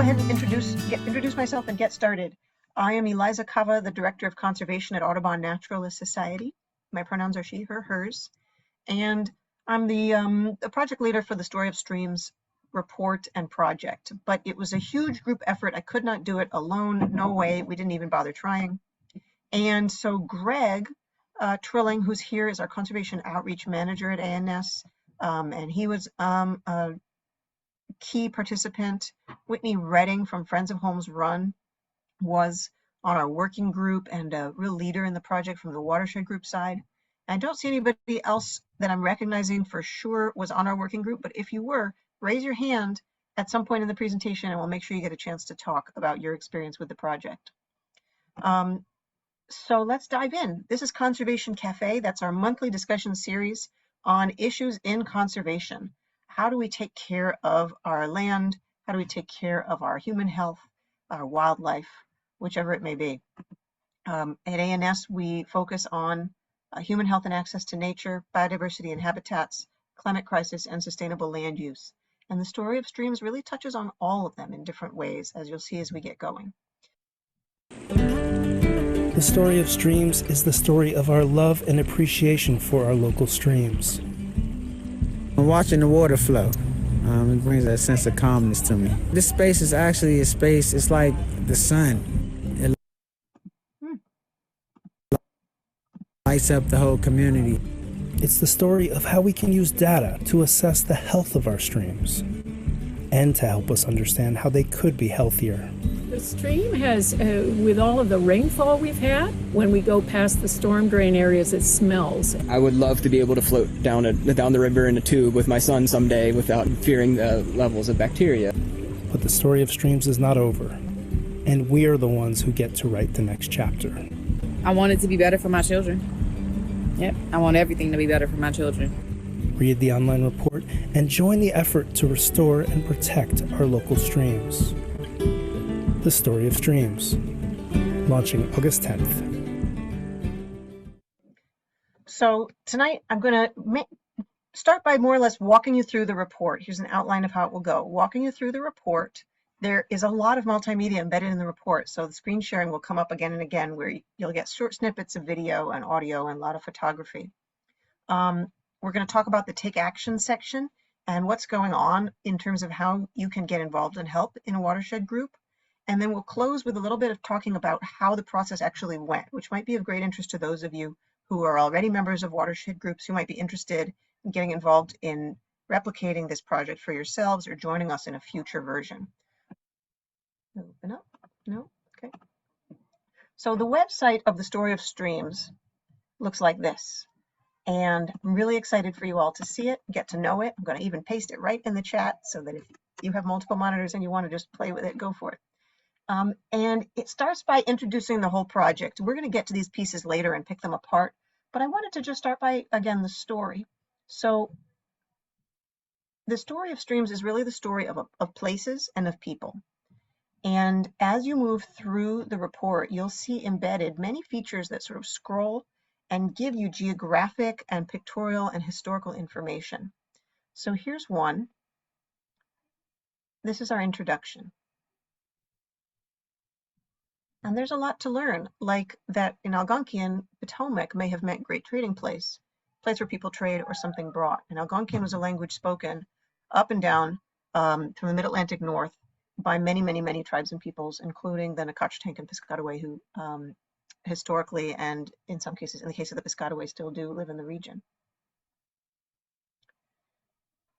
ahead and introduce myself and get started. I am Eliza Cava, the Director of Conservation at Audubon Naturalist Society. My pronouns are she, her, hers. And I'm the project leader for the Story of Streams report and project. But it was a huge group effort. I could not do it alone. No way. We didn't even bother trying. And so Greg Trilling, who's here, is our Conservation Outreach Manager at ANS. And he was a key participant. Whitney Redding from Friends of Holmes Run was on our working group and a real leader in the project from the watershed group side. I don't see anybody else that I'm recognizing for sure was on our working group, but if you were, raise your hand at some point in the presentation and we'll make sure you get a chance to talk about your experience with the project. So let's dive in. This is Conservation Cafe. That's our monthly discussion series on issues in conservation. How do we take care of our land? How do we take care of our human health, our wildlife, whichever it may be? At ANS, we focus on human health and access to nature, biodiversity and habitats, climate crisis, and sustainable land use. And the Story of Streams really touches on all of them in different ways, as you'll see as we get going. The Story of Streams is the story of our love and appreciation for our local streams. Watching the water flow, it brings a sense of calmness to me. This space is actually a space, it's like the sun. It lights up the whole community. It's the story of how we can use data to assess the health of our streams and to help us understand how they could be healthier. The stream has, with all of the rainfall we've had, when we go past the storm drain areas, it smells. I would love to be able to float down the river in a tube with my son someday without fearing the levels of bacteria. But the Story of Streams is not over, and we are the ones who get to write the next chapter. I want it to be better for my children. Yep, I want everything to be better for my children. Read the online report and join the effort to restore and protect our local streams. The Story of Streams, launching August 10th. So tonight I'm going to start by more or less walking you through the report. Here's an outline of how it will go. Walking you through the report. There is a lot of multimedia embedded in the report, so the screen sharing will come up again and again where you'll get short snippets of video and audio and a lot of photography. We're going to talk about the Take Action section and what's going on in terms of how you can get involved and help in a watershed group. And then we'll close with a little bit of talking about how the process actually went, which might be of great interest to those of you who are already members of watershed groups who might be interested in getting involved in replicating this project for yourselves or joining us in a future version. Open up? No? Okay. So the website of the Story of Streams looks like this. And I'm really excited for you all to see it, get to know it. I'm going to even paste it right in the chat so that if you have multiple monitors and you want to just play with it, go for it. And it starts by introducing the whole project. We're going to get to these pieces later and pick them apart, but I wanted to just start by, again, the story. So the Story of Streams is really the story of places and of people. And as you move through the report, you'll see embedded many features that sort of scroll and give you geographic and pictorial and historical information. So here's one. This is our introduction. And there's a lot to learn, like that in Algonquian, Potomac may have meant great trading place where people trade or something brought. And Algonquian was a language spoken up and down from the Mid-Atlantic North by many, many, many tribes and peoples, including the Nacotchtank and Piscataway, who historically and in some cases, in the case of the Piscataway, still do live in the region.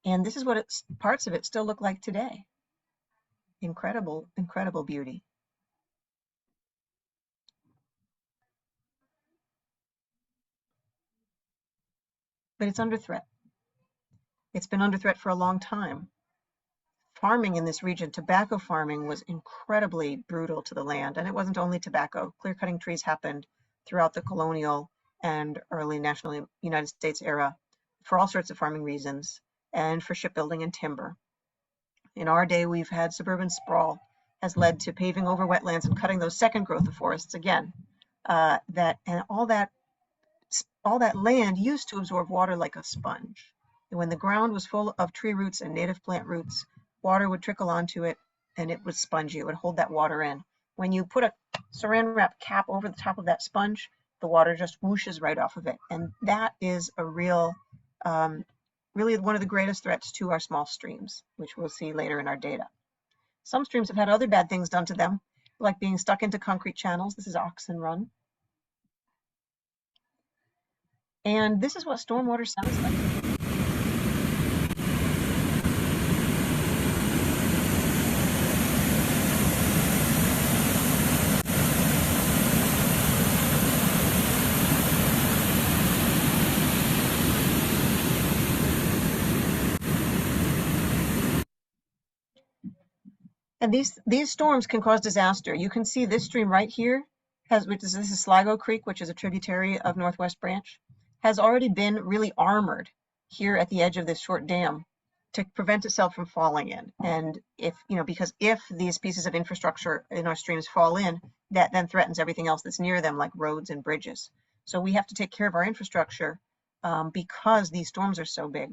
And this is what parts of it still look like today. Incredible, incredible beauty. But it's under threat. It's been under threat for a long time. Farming in this region, tobacco farming, was incredibly brutal to the land. And it wasn't only tobacco. Clear-cutting trees happened throughout the colonial and early national United States era for all sorts of farming reasons and for shipbuilding and timber. In our day, we've had suburban sprawl has led to paving over wetlands and cutting those second growth of forests again. All that land used to absorb water like a sponge. And when the ground was full of tree roots and native plant roots, water would trickle onto it and it was spongy. It would hold that water in. When you put a saran wrap cap over the top of that sponge, the water just whooshes right off of it. And that is a real, really one of the greatest threats to our small streams, which we'll see later in our data. Some streams have had other bad things done to them, like being stuck into concrete channels. This is Oxon Run. And this is what stormwater sounds like. And these storms can cause disaster. You can see this stream right here, this is Sligo Creek, which is a tributary of Northwest Branch, has already been really armored here at the edge of this short dam to prevent itself from falling in. And because if these pieces of infrastructure in our streams fall in, that then threatens everything else that's near them, like roads and bridges. So we have to take care of our infrastructure because these storms are so big.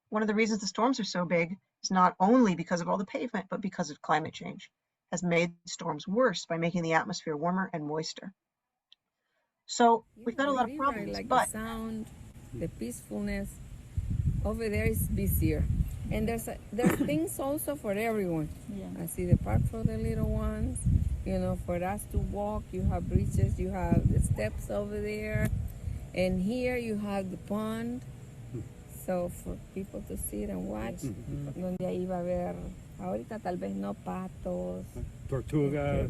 One of the reasons the storms are so big is not only because of all the pavement, but because of climate change has made storms worse by making the atmosphere warmer and moister. So we've got a lot of problems, like but the sound, the peacefulness over there is busier, and there's things also for everyone. I see the park for the little ones, for us to walk. You have bridges, you have the steps over there, and here you have the pond. So for people to sit and watch, donde ahí va a haber, ahorita tal vez no patos. Tortuga.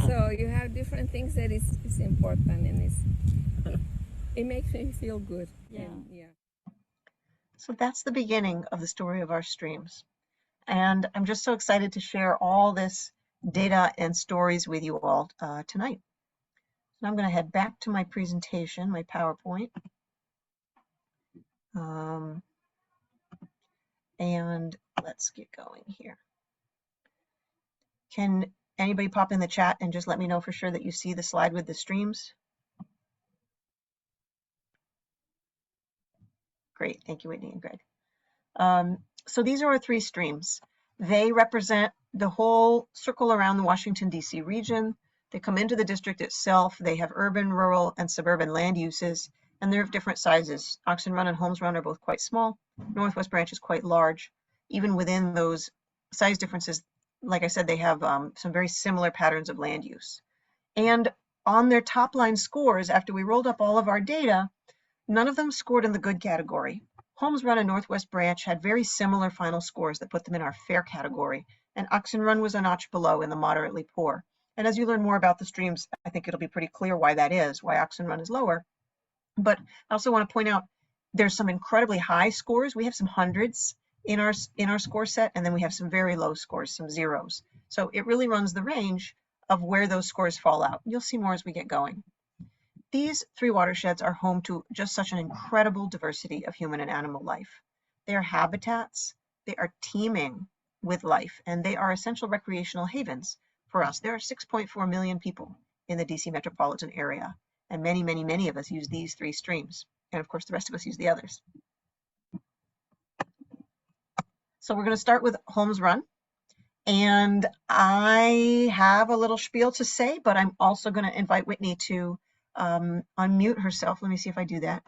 So you have different things that is important, and it makes me feel good. And, so that's the beginning of the story of our streams. And I'm just so excited to share all this data and stories with you all tonight. So I'm going to head back to my presentation, my PowerPoint. And let's get going here. Can anybody pop in the chat and just let me know for sure that you see the slide with the streams? Great, thank you, Whitney and Greg. So these are our three streams. They represent the whole circle around the Washington, D.C. region. They come into the district itself. They have urban, rural, and suburban land uses, and they're of different sizes. Oxon Run and Holmes Run are both quite small. Northwest Branch is quite large. Even within those size differences, like I said, they have some very similar patterns of land use. And on their top line scores, after we rolled up all of our data, none of them scored in the good category. Holmes Run and Northwest Branch had very similar final scores that put them in our fair category, and Oxon Run was a notch below in the moderately poor. And as you learn more about the streams, I think it'll be pretty clear why that is, why Oxon Run is lower. But I also want to point out there's some incredibly high scores. We have some hundreds in our score set, and then we have some very low scores, some zeros. So it really runs the range of where those scores fall out. You'll see more as we get going. These three watersheds are home to just such an incredible diversity of human and animal life. They are habitats, they are teeming with life, and they are essential recreational havens for us. There are 6.4 million people in the DC metropolitan area, and many, many, many of us use these three streams. And of course, the rest of us use the others. So we're going to start with Holmes Run. And I have a little spiel to say, but I'm also going to invite Whitney to unmute herself. Let me see if I do that.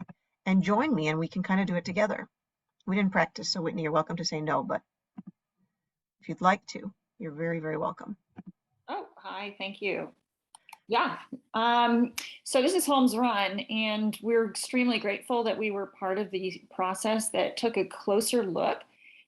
And join me, and we can kind of do it together. We didn't practice, so Whitney, you're welcome to say no, but if you'd like to, you're very, very welcome. Oh, hi, thank you. Yeah, so this is Holmes Run, and we're extremely grateful that we were part of the process that took a closer look.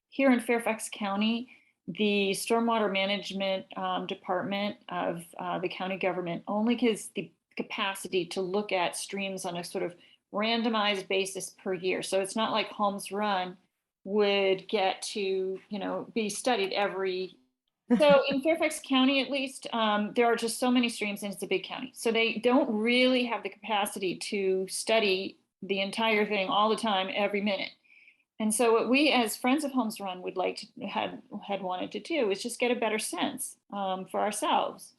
Here in Fairfax County, the Stormwater Management Department of the county government only has the capacity to look at streams on a sort of randomized basis per year. So it's not like Holmes Run would get to, be studied every. So in Fairfax County, at least, there are just so many streams, and it's a big county. So they don't really have the capacity to study the entire thing all the time, every minute. And so what we, as Friends of Holmes Run, would like to had wanted to do is just get a better sense for ourselves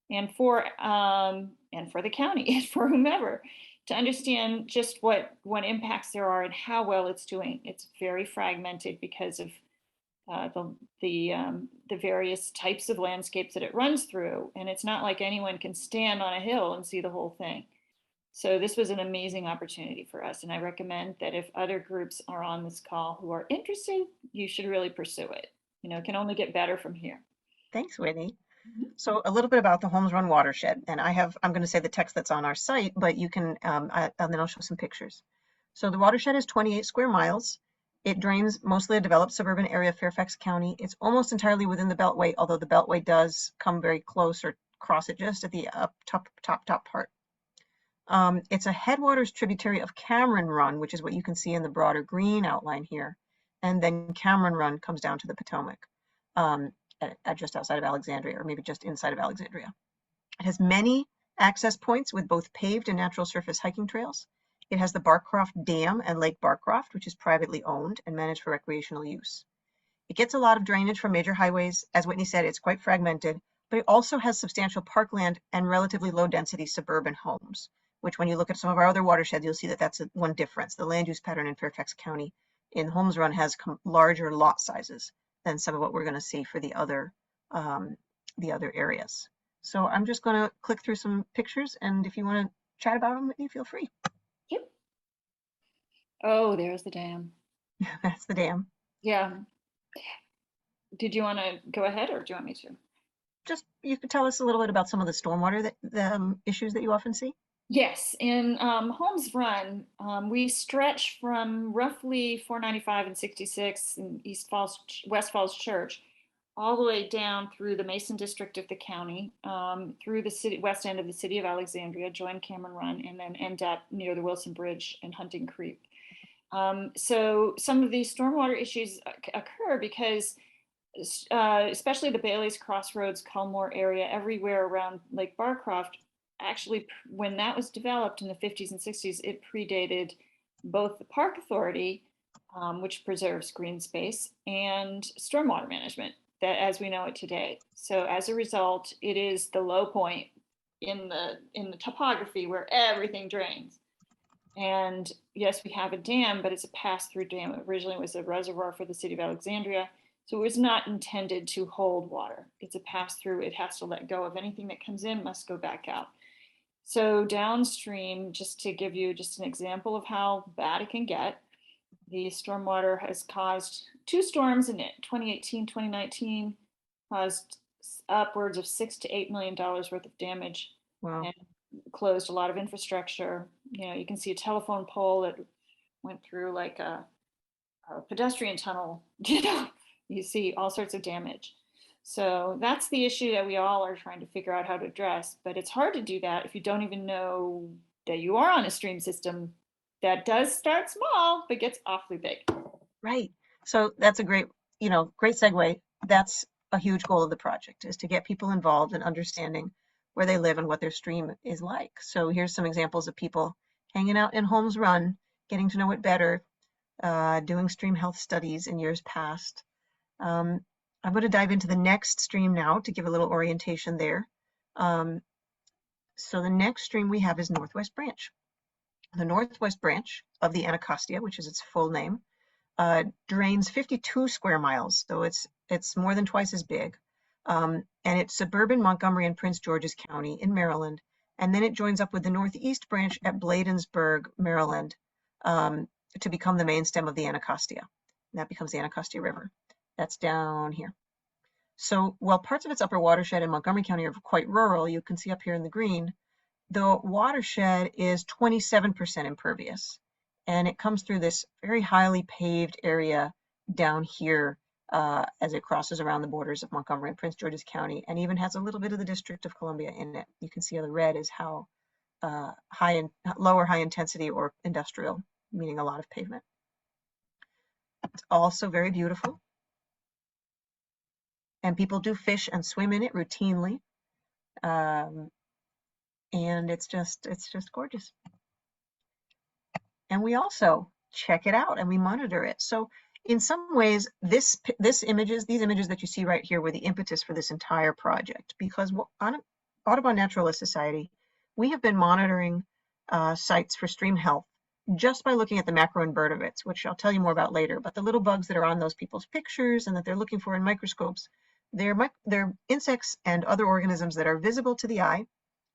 and for the county and for whomever to understand just what impacts there are and how well it's doing. It's very fragmented because of the various types of landscapes that it runs through. And it's not like anyone can stand on a hill and see the whole thing. So this was an amazing opportunity for us. And I recommend that if other groups are on this call who are interested, you should really pursue it. You know, it can only get better from here. Thanks, Whitney. So a little bit about the Holmes Run watershed, and I'm going to say the text that's on our site, but you can, and then I'll show some pictures. So the watershed is 28 square miles. It drains mostly a developed suburban area of Fairfax County. It's almost entirely within the Beltway, although the Beltway does come very close or cross it just at the top part. It's a headwaters tributary of Cameron Run, which is what you can see in the broader green outline here. And then Cameron Run comes down to the Potomac, at just outside of Alexandria, or maybe just inside of Alexandria. It has many access points with both paved and natural surface hiking trails. It has the Barcroft Dam and Lake Barcroft, which is privately owned and managed for recreational use. It gets a lot of drainage from major highways. As Whitney said, it's quite fragmented, but it also has substantial parkland and relatively low density suburban homes, which when you look at some of our other watersheds, you'll see that that's one difference. The land use pattern in Fairfax County in Holmes Run has larger lot sizes than some of what we're going to see for the other areas. So I'm just going to click through some pictures, and if you want to chat about them, Whitney, feel free. Yep. Oh, there's the dam. That's the dam. Yeah. Did you want to go ahead, or do you want me to? Just, you could tell us a little bit about some of the stormwater issues that you often see. Yes, in Holmes Run, we stretch from roughly 495 and 66 in West Falls Church, all the way down through the Mason district of the county, through the west end of the city of Alexandria, join Cameron Run, and then end up near the Wilson Bridge and Hunting Creek. So some of these stormwater issues occur because especially the Bailey's Crossroads, Culmore area, everywhere around Lake Barcroft, actually, when that was developed in the 50s and 60s, it predated both the Park Authority, which preserves green space, and stormwater management, that as we know it today. So as a result, it is the low point in the topography where everything drains. And yes, we have a dam, but it's a pass-through dam. It originally was a reservoir for the city of Alexandria. So it was not intended to hold water. It's a pass-through. It has to let go of anything that comes in, must go back out. So downstream, just to give you just an example of how bad it can get, the stormwater has caused 2 storms in 2018, 2019, caused upwards of $6 to $8 million worth of damage. Wow. And closed a lot of infrastructure. You know, you can see a telephone pole that went through like a pedestrian tunnel. You know, you see all sorts of damage. So that's the issue that we all are trying to figure out how to address. But it's hard to do that if you don't even know that you are on a stream system that does start small, but gets awfully big. Right. So that's a great segue. That's a huge goal of the project, is to get people involved in understanding where they live and what their stream is like. So here's some examples of people hanging out in Holmes Run, getting to know it better, doing stream health studies in years past. I'm going to dive into the next stream now to give a little orientation there. So the next stream we have is Northwest Branch. The Northwest Branch of the Anacostia, which is its full name, drains 52 square miles, so it's more than twice as big. And it's suburban Montgomery and Prince George's County in Maryland. And then it joins up with the Northeast Branch at Bladensburg, Maryland, to become the main stem of the Anacostia. And that becomes the Anacostia River. That's down here. So while parts of its upper watershed in Montgomery County are quite rural, you can see up here in the green, the watershed is 27% impervious. And it comes through this very highly paved area down here as it crosses around the borders of Montgomery and Prince George's County, and even has a little bit of the District of Columbia in it. You can see how the red is how lower high intensity or industrial, meaning a lot of pavement. It's also very beautiful. And people do fish and swim in it routinely. And it's just gorgeous. And we also check it out and we monitor it. So in some ways, these images that you see right here were the impetus for this entire project, because on Audubon Naturalist Society, we have been monitoring sites for stream health just by looking at the macroinvertebrates, which I'll tell you more about later, but the little bugs that are on those people's pictures and that they're looking for in microscopes, they're insects and other organisms that are visible to the eye,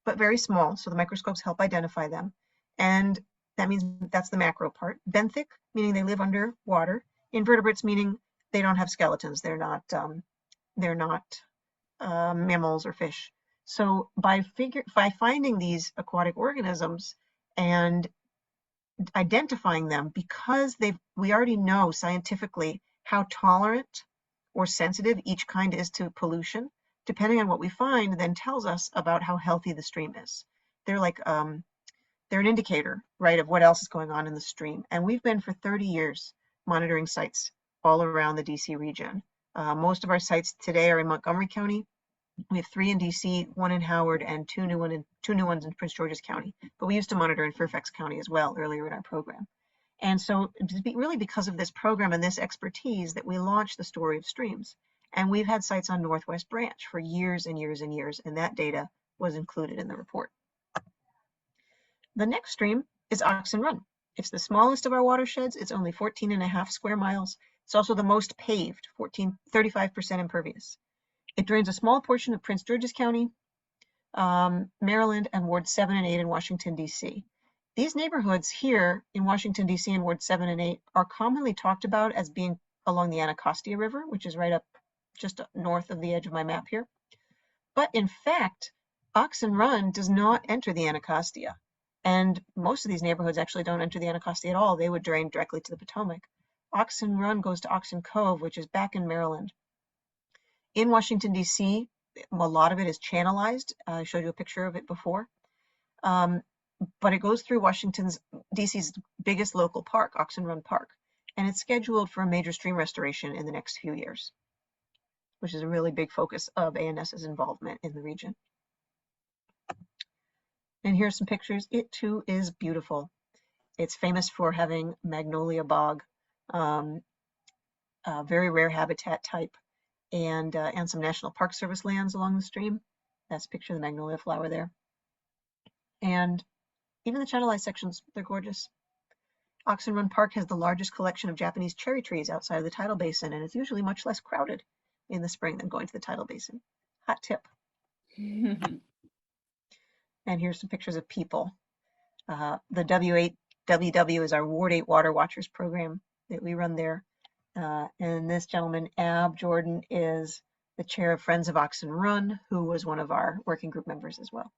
but very small, so the microscopes help identify them. And that means that's the macro part. Benthic, meaning they live under water. Invertebrates, meaning they don't have skeletons. They're not mammals or fish. So by finding these aquatic organisms and identifying them, because we already know scientifically how tolerant or sensitive each kind is to pollution, depending on what we find, then tells us about how healthy the stream is. They're like they're an indicator, right, of what else is going on in the stream. And we've been for 30 years monitoring sites all around the DC region. Most of our sites today are in Montgomery County. We have 3 in DC, 1 in Howard, and two new ones in Prince George's County. But we used to monitor in Fairfax County as well earlier in our program. And so it's really because of this program and this expertise that we launched the Story of Streams. And we've had sites on Northwest Branch for years and years and years, and that data was included in the report. The next stream is Oxon Run. It's the smallest of our watersheds. It's only 14.5 square miles. It's also the most paved, 35% impervious. It drains a small portion of Prince George's County, Maryland, and Ward 7 and 8 in Washington, D.C. These neighborhoods here in Washington, D.C. and Ward 7 and 8 are commonly talked about as being along the Anacostia River, which is right up just north of the edge of my map here. But in fact, Oxon Run does not enter the Anacostia. And most of these neighborhoods actually don't enter the Anacostia at all. They would drain directly to the Potomac. Oxon Run goes to Oxon Cove, which is back in Maryland. In Washington, D.C., a lot of it is channelized. I showed you a picture of it before. But it goes through Washington's, D.C.'s biggest local park, Oxon Run Park. And it's scheduled for a major stream restoration in the next few years, which is a really big focus of ANS's involvement in the region. And here's some pictures. It too is beautiful. It's famous for having magnolia bog, a very rare habitat type, and some National Park Service lands along the stream. That's a picture of the magnolia flower there. And even the channelized sections, they're gorgeous. Oxon Run Park has the largest collection of Japanese cherry trees outside of the tidal basin, and it's usually much less crowded in the spring than going to the tidal basin. Hot tip. And here's some pictures of people. The W8WW is our Ward 8 Water Watchers program that we run there. And this gentleman, Ab Jordan, is the chair of Friends of Oxon Run, who was one of our working group members as well.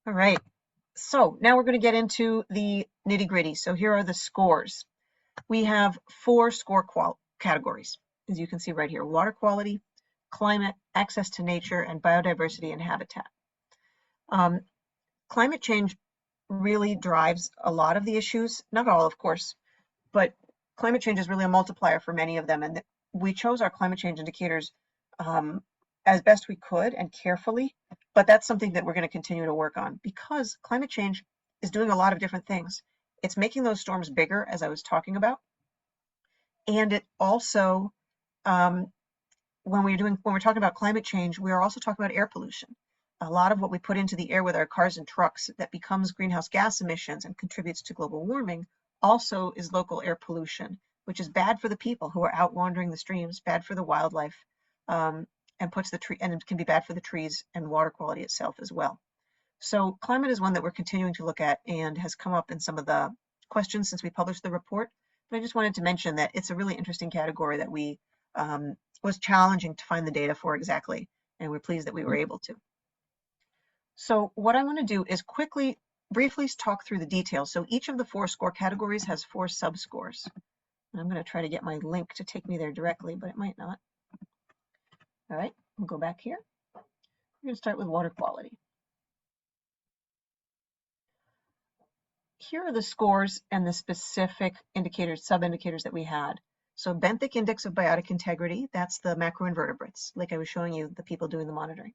All right, so now we're going to get into the nitty gritty. So here are the scores. We have 4 score categories, as you can see right here: water quality, climate, access to nature, and biodiversity and habitat. Climate change really drives a lot of the issues, not all, of course, but climate change is really a multiplier for many of them. And we chose our climate change indicators as best we could and carefully, but that's something that we're going to continue to work on, because climate change is doing a lot of different things. It's making those storms bigger, as I was talking about. And it also, when we're talking about climate change, we are also talking about air pollution. A lot of what we put into the air with our cars and trucks that becomes greenhouse gas emissions and contributes to global warming also is local air pollution, which is bad for the people who are out wandering the streams, bad for the wildlife, and it can be bad for the trees and water quality itself as well. So climate is one that we're continuing to look at and has come up in some of the questions since we published the report. But I just wanted to mention that it's a really interesting category that we was challenging to find the data for exactly, and we're pleased that we were able to. So what I want to do is briefly talk through the details. So each of the 4 score categories has 4 subscores. And I'm going to try to get my link to take me there directly, but it might not. All right, we'll go back here. We're going to start with water quality. Here are the scores and the specific indicators, sub-indicators that we had. So benthic index of biotic integrity, that's the macroinvertebrates, like I was showing you, the people doing the monitoring.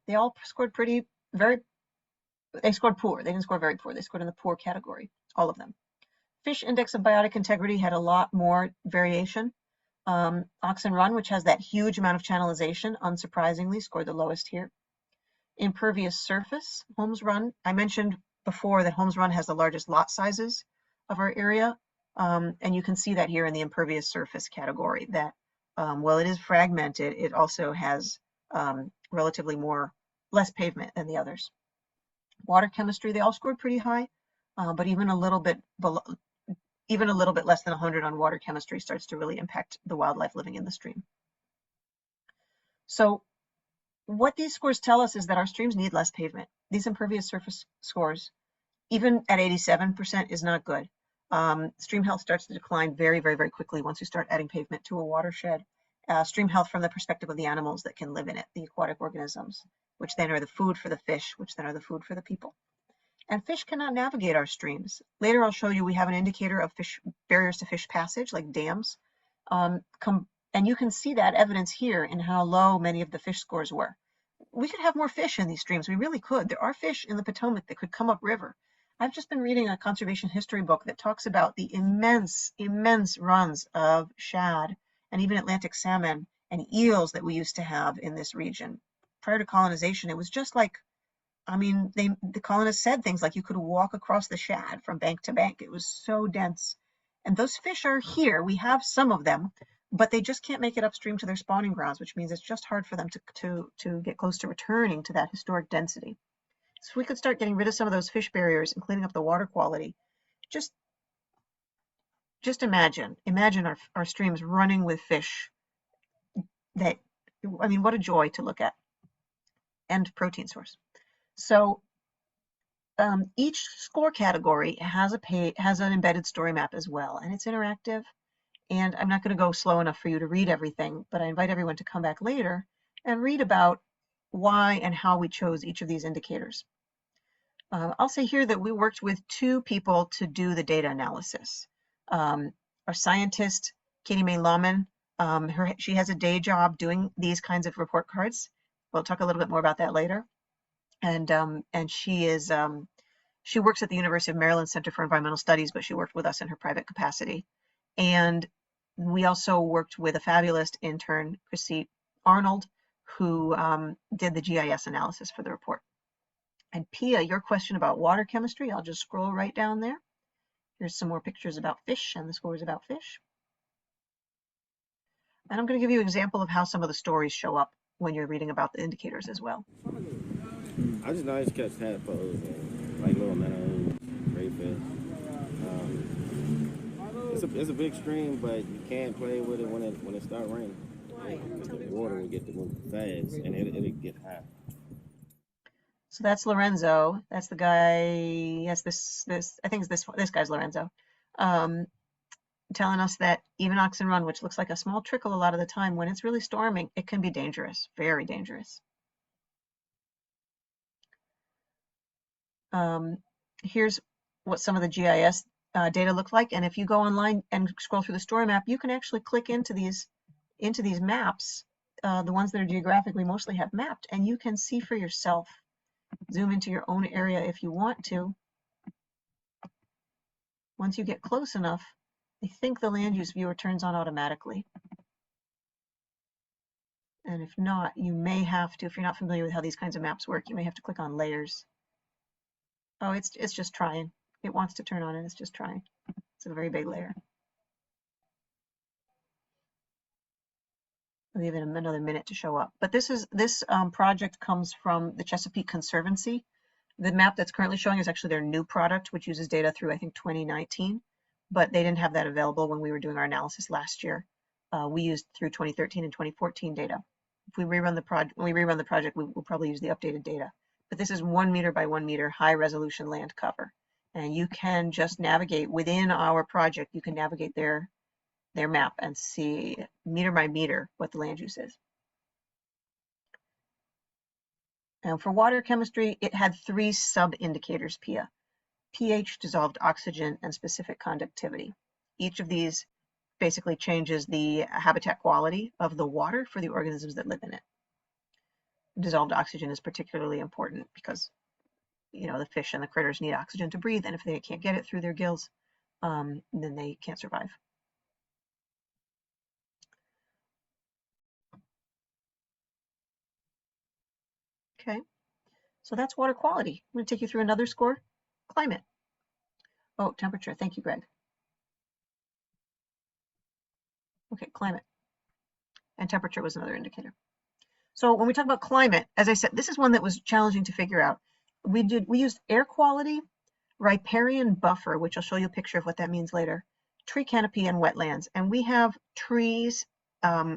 They all scored they scored poor. They didn't score very poor. They scored in the poor category, all of them. Fish index of biotic integrity had a lot more variation. Oxon Run, which has that huge amount of channelization, unsurprisingly, scored the lowest here. Impervious surface, Holmes Run. I mentioned before that Holmes Run has the largest lot sizes of our area. And you can see that here in the impervious surface category that while it is fragmented, it also has relatively less pavement than the others. Water chemistry, they all scored pretty high, but even a little bit below, even a little bit less than 100 on water chemistry starts to really impact the wildlife living in the stream. So what these scores tell us is that our streams need less pavement. These impervious surface scores, even at 87%, is not good. Stream health starts to decline very, very, very quickly once you start adding pavement to a watershed. Stream health from the perspective of the animals that can live in it, the aquatic organisms, which then are the food for the fish, which then are the food for the people. And fish cannot navigate our streams. Later I'll show you we have an indicator of fish barriers to fish passage, like dams. And you can see that evidence here in how low many of the fish scores were. We could have more fish in these streams. We really could. There are fish in the Potomac that could come up river. I've just been reading a conservation history book that talks about the immense, immense runs of shad and even Atlantic salmon and eels that we used to have in this region. Prior to colonization, it was just like, I mean, the colonists said things like you could walk across the shad from bank to bank. It was so dense. And those fish are here. We have some of them, but they just can't make it upstream to their spawning grounds, which means it's just hard for them to get close to returning to that historic density. So if we could start getting rid of some of those fish barriers and cleaning up the water quality, just imagine our streams running with fish that, I mean, what a joy to look at, and protein source. So each score category has an embedded story map as well, and it's interactive. And I'm not going to go slow enough for you to read everything, but I invite everyone to come back later and read about why and how we chose each of these indicators. I'll say here that we worked with 2 people to do the data analysis. Our scientist, Katie Mae Lawman, she has a day job doing these kinds of report cards. We'll talk a little bit more about that later. And she works at the University of Maryland Center for Environmental Studies, but she worked with us in her private capacity. And we also worked with a fabulous intern, Chrissy Arnold, who did the GIS analysis for the report. And Pia, your question about water chemistry, I'll just scroll right down there. Here's some more pictures about fish and the scores about fish. And I'm going to give you an example of how some of the stories show up when you're reading about the indicators as well. I just know I just catch tadpoles and like little minnows, crayfish. It's a big stream, but you can't play with it when it starts raining. Because the water will get to move fast and it'll get high. So that's Lorenzo. That's the guy. Yes, I think it's this guy's Lorenzo, telling us that even Oxon Run, which looks like a small trickle a lot of the time, when it's really storming, it can be dangerous, very dangerous. Here's what some of the GIS data look like, and if you go online and scroll through the story map, you can actually click into these maps, the ones that are geographically mostly have mapped, and you can see for yourself. Zoom into your own area if you want to. Once you get close enough, I think the land use viewer turns on automatically. And if not, you may have to, if you're not familiar with how these kinds of maps work, you may have to click on layers. Oh, it's just trying. It wants to turn on and it's just trying. It's a very big layer. I'll give it another minute to show up. But this project comes from the Chesapeake Conservancy. The map that's currently showing is actually their new product, which uses data through, I think, 2019. But they didn't have that available when we were doing our analysis last year. We used through 2013 and 2014 data. If we rerun the project, we will probably use the updated data. But this is 1 meter by 1 meter high resolution land cover. And you can just navigate within our project. You can navigate their map and see meter by meter what the land use is. And for water chemistry, it had 3 sub-indicators, Pia: pH, dissolved oxygen, and specific conductivity. Each of these basically changes the habitat quality of the water for the organisms that live in it. Dissolved oxygen is particularly important because, you know, the fish and the critters need oxygen to breathe, and if they can't get it through their gills, then they can't survive. Okay, So that's water quality. I'm going to take you through another score, climate. Oh, temperature. Thank you, Greg. Okay, climate. And temperature was another indicator. So when we talk about climate, as I said, this is one that was challenging to figure out. We used air quality, riparian buffer, which I'll show you a picture of what that means later, tree canopy, and wetlands. And we have trees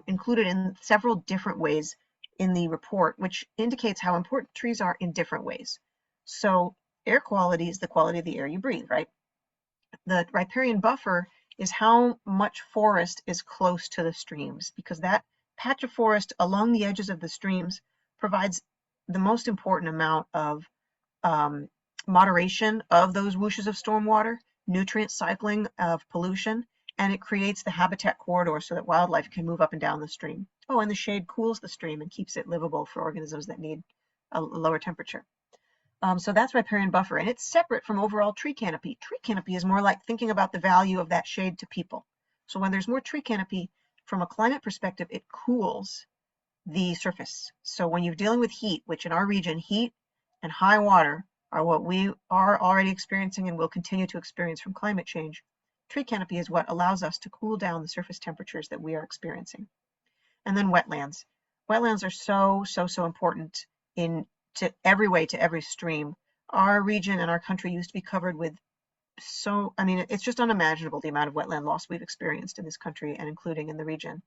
included in several different ways in the report, which indicates how important trees are in different ways. So air quality is the quality of the air you breathe, right? The riparian buffer is how much forest is close to the streams, because that patch of forest along the edges of the streams provides the most important amount of moderation of those whooshes of stormwater, nutrient cycling of pollution, and it creates the habitat corridor so that wildlife can move up and down the stream. Oh, and the shade cools the stream and keeps it livable for organisms that need a lower temperature. So that's riparian buffer, and it's separate from overall tree canopy. Tree canopy is more like thinking about the value of that shade to people. So when there's more tree canopy, from a climate perspective, it cools the surface. So when you're dealing with heat, which in our region, heat and high water are what we are already experiencing and will continue to experience from climate change, tree canopy is what allows us to cool down the surface temperatures that we are experiencing. And then wetlands. Wetlands are so important to every way, to every stream. Our region and our country used to be covered with it's just unimaginable the amount of wetland loss we've experienced in this country and including in the region.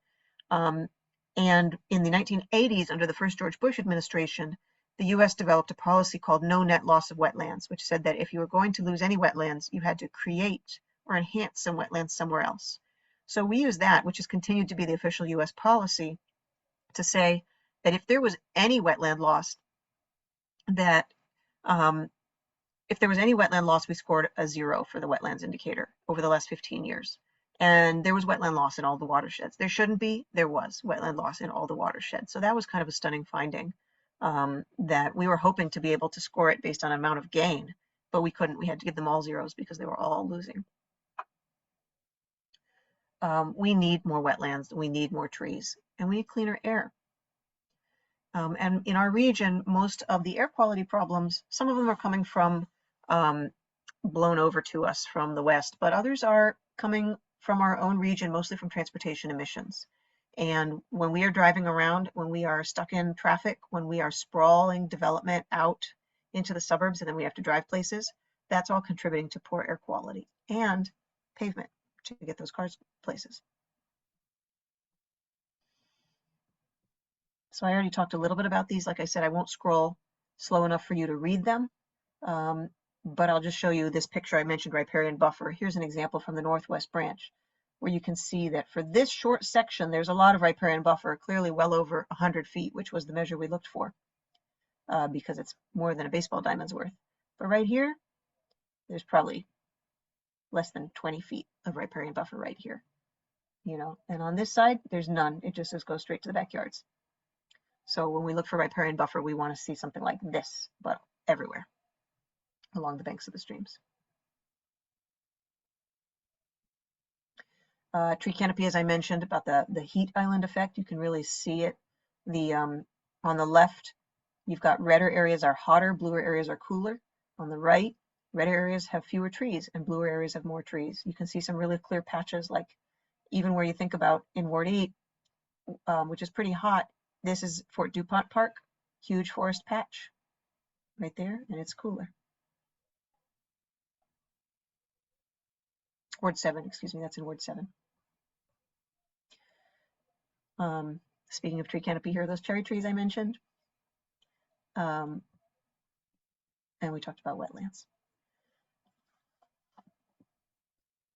And in the 1980s, under the first George Bush administration, the US developed a policy called no net loss of wetlands, which said that if you were going to lose any wetlands, you had to create or enhance some wetlands somewhere else. So we use that, which has continued to be the official US policy, to say that if there was any wetland loss, we scored a 0 for the wetlands indicator over the last 15 years. And there was wetland loss in all the watersheds. There shouldn't be, there was wetland loss in all the watersheds. So that was kind of a stunning finding, that we were hoping to be able to score it based on amount of gain, but we couldn't. We had to give them all zeros because they were all losing. We need more wetlands, we need more trees, and we need cleaner air. And in our region, most of the air quality problems, some of them are coming from blown over to us from the west, but others are coming from our own region, mostly from transportation emissions. And when we are driving around, when we are stuck in traffic, when we are sprawling development out into the suburbs and then we have to drive places, that's all contributing to poor air quality and pavement to get those cars places. So I already talked a little bit about these. Like I said, I won't scroll slow enough for you to read them, but I'll just show you this picture. I mentioned riparian buffer. Here's an example from the Northwest Branch, where you can see that for this short section, there's a lot of riparian buffer, clearly well over 100 feet, which was the measure we looked for, because it's more than a baseball diamond's worth. But right here, there's probably less than 20 feet of riparian buffer right here, and on this side, there's none. It just goes straight to the backyards. So when we look for riparian buffer, we want to see something like this, but everywhere along the banks of the streams. Tree canopy, as I mentioned, about the heat island effect, you can really see it. On the left, you've got redder areas are hotter, bluer areas are cooler. On the right, redder areas have fewer trees and bluer areas have more trees. You can see some really clear patches, like even where you think about in Ward 8, which is pretty hot. This is Fort DuPont Park, huge forest patch right there, and it's cooler. Ward 7, excuse me, that's in Ward 7. Speaking of tree canopy, here are those cherry trees I mentioned. And we talked about wetlands.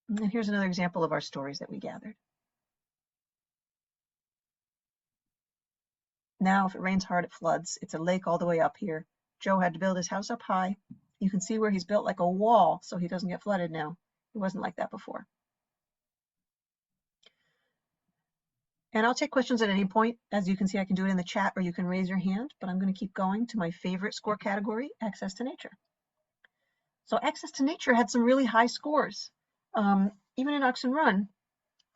And here's another example of our stories that we gathered. Now, if it rains hard, it floods. It's a lake all the way up here. Joe had to build his house up high. You can see where he's built like a wall so he doesn't get flooded now. It wasn't like that before. And I'll take questions at any point. As you can see, I can do it in the chat or you can raise your hand, but I'm going to keep going to my favorite score category, access to nature. So access to nature had some really high scores. Even in Oxon Run,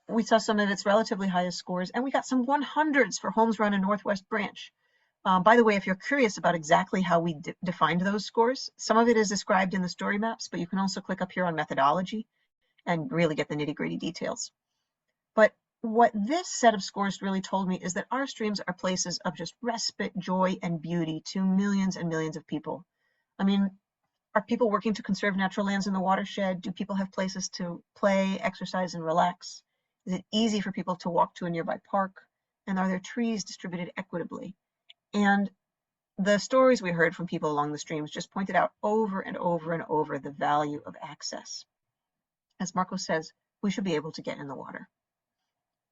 we saw some of its relatively highest scores, and we got some 100s for Holmes Run and Northwest Branch. By the way, if you're curious about exactly how we defined those scores, some of it is described in the story maps, but you can also click up here on methodology and really get the nitty-gritty details. But what this set of scores really told me is that our streams are places of just respite, joy, and beauty to millions and millions of people. I mean, are people working to conserve natural lands in the watershed? Do people have places to play, exercise, and relax? Is it easy for people to walk to a nearby park? And are there trees distributed equitably? And the stories we heard from people along the streams just pointed out over and over and over the value of access. As Marco says, we should be able to get in the water.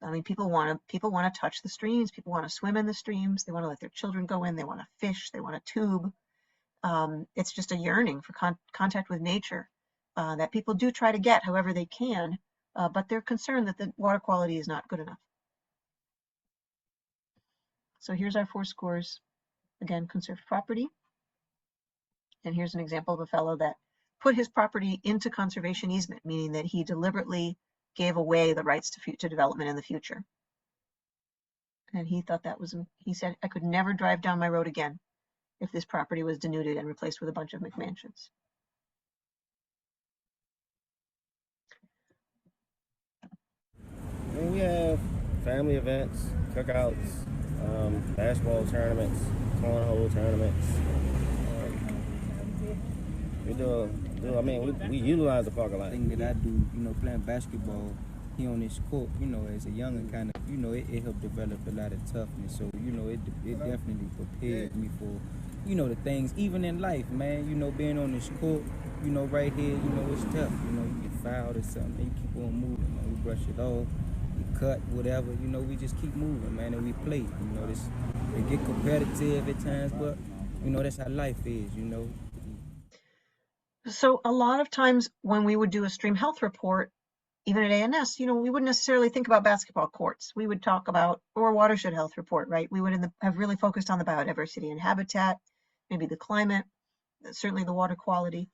I mean, people want to touch the streams. People want to swim in the streams. They want to let their children go in. They want to fish. They want to tube. It's just a yearning for contact with nature that people do try to get however they can, but they're concerned that the water quality is not good enough. So here's our 4 scores. Again, conserved property. And here's an example of a fellow that put his property into conservation easement, meaning that he deliberately gave away the rights to development in the future. And he thought that was, he said, I could never drive down my road again if this property was denuded and replaced with a bunch of McMansions. I mean, we have family events, cookouts, basketball tournaments, cornhole tournaments. We utilize the park a lot. Thing that I do, you know, playing basketball here on this court, you know, as a youngin', kind of, you know, it helped develop a lot of toughness. So, you know, it definitely prepared me for, you know, the things, even in life, man, you know, being on this court, you know, right here, you know, it's tough. You know, you get fouled or something, you keep on moving, man. We brush it off, we cut, whatever, you know, we just keep moving, man, and we play. You know, it get competitive at times, but, you know, that's how life is, you know. So a lot of times when we would do a stream health report, even at ANS, you know, we wouldn't necessarily think about basketball courts. We would talk about, or watershed health report, right? We would have really focused on the biodiversity and habitat, maybe the climate, certainly the water quality.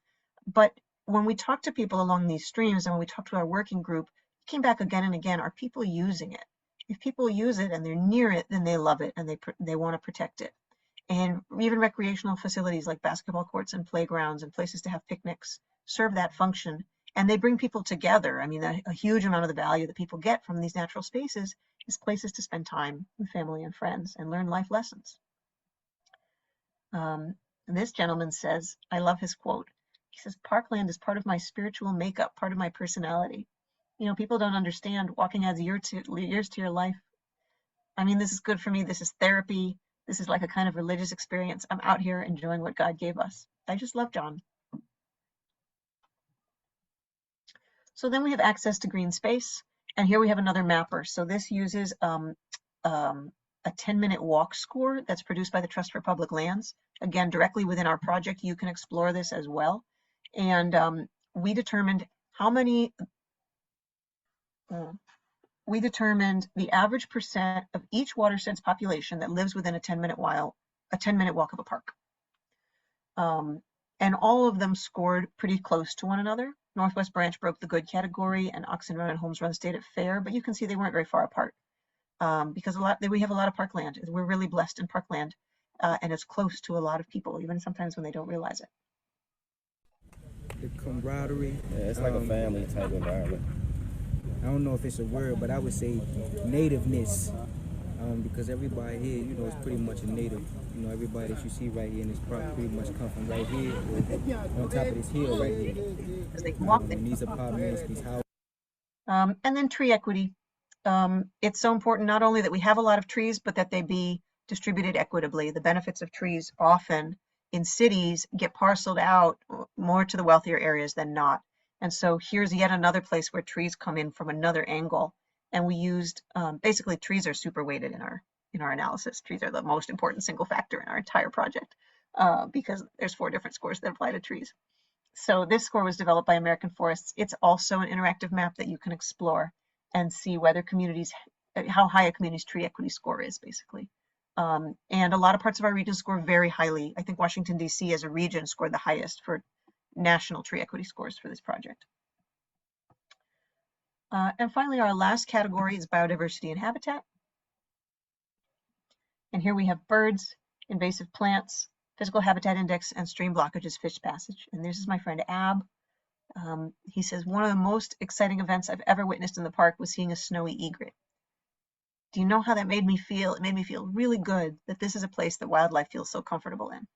But when we talk to people along these streams and when we talk to our working group, it came back again and again, are people using it? If people use it and they're near it, then they love it and they want to protect it. And even recreational facilities like basketball courts and playgrounds and places to have picnics serve that function. And they bring people together. I mean, a huge amount of the value that people get from these natural spaces is places to spend time with family and friends and learn life lessons. This gentleman says, I love his quote. He says, parkland is part of my spiritual makeup, part of my personality. You know, people don't understand walking adds years to your life. I mean, this is good for me. This is therapy. This is like a kind of religious experience. I'm out here enjoying what God gave us. I just love John. So then we have access to green space. And here we have another mapper. So this uses a 10-minute walk score that's produced by the Trust for Public Lands. Again, directly within our project, you can explore this as well. And we determined how many, we determined the average percent of each watershed's population that lives within a 10-minute walk of a park. And all of them scored pretty close to one another. Northwest Branch broke the good category and Oxon Run and Holmes Run stayed at fair, but you can see they weren't very far apart because we have a lot of parkland. We're really blessed in parkland and it's close to a lot of people, even sometimes when they don't realize it. The camaraderie. Yeah, it's like a family type environment. I don't know if it's a word, but I would say nativeness, because everybody here, you know, is pretty much a native. You know, everybody that you see right here in this park pretty much come from right here, or on top of this hill right here. Because they can walk there. And these apartments, these houses. And then tree equity. It's so important not only that we have a lot of trees, but that they be distributed equitably. The benefits of trees often in cities get parceled out more to the wealthier areas than not. And so here's yet another place where trees come in from another angle. And we used, basically trees are super weighted in our analysis. Trees are the most important single factor in our entire project because there's 4 different scores that apply to trees. So this score was developed by American Forests. It's also an interactive map that you can explore and see whether communities, how high a community's tree equity score is basically. And a lot of parts of our region score very highly. I think Washington, D.C. as a region scored the highest for national tree equity scores for this project. And finally, our last category is biodiversity and habitat. And here we have birds invasive plants, physical habitat index, and stream blockages, fish passage. And this is my friend Ab. He says, one of the most exciting events I've ever witnessed in the park was seeing a snowy egret. Do you know how that made me feel? It made me feel really good that this is a place that wildlife feels so comfortable in.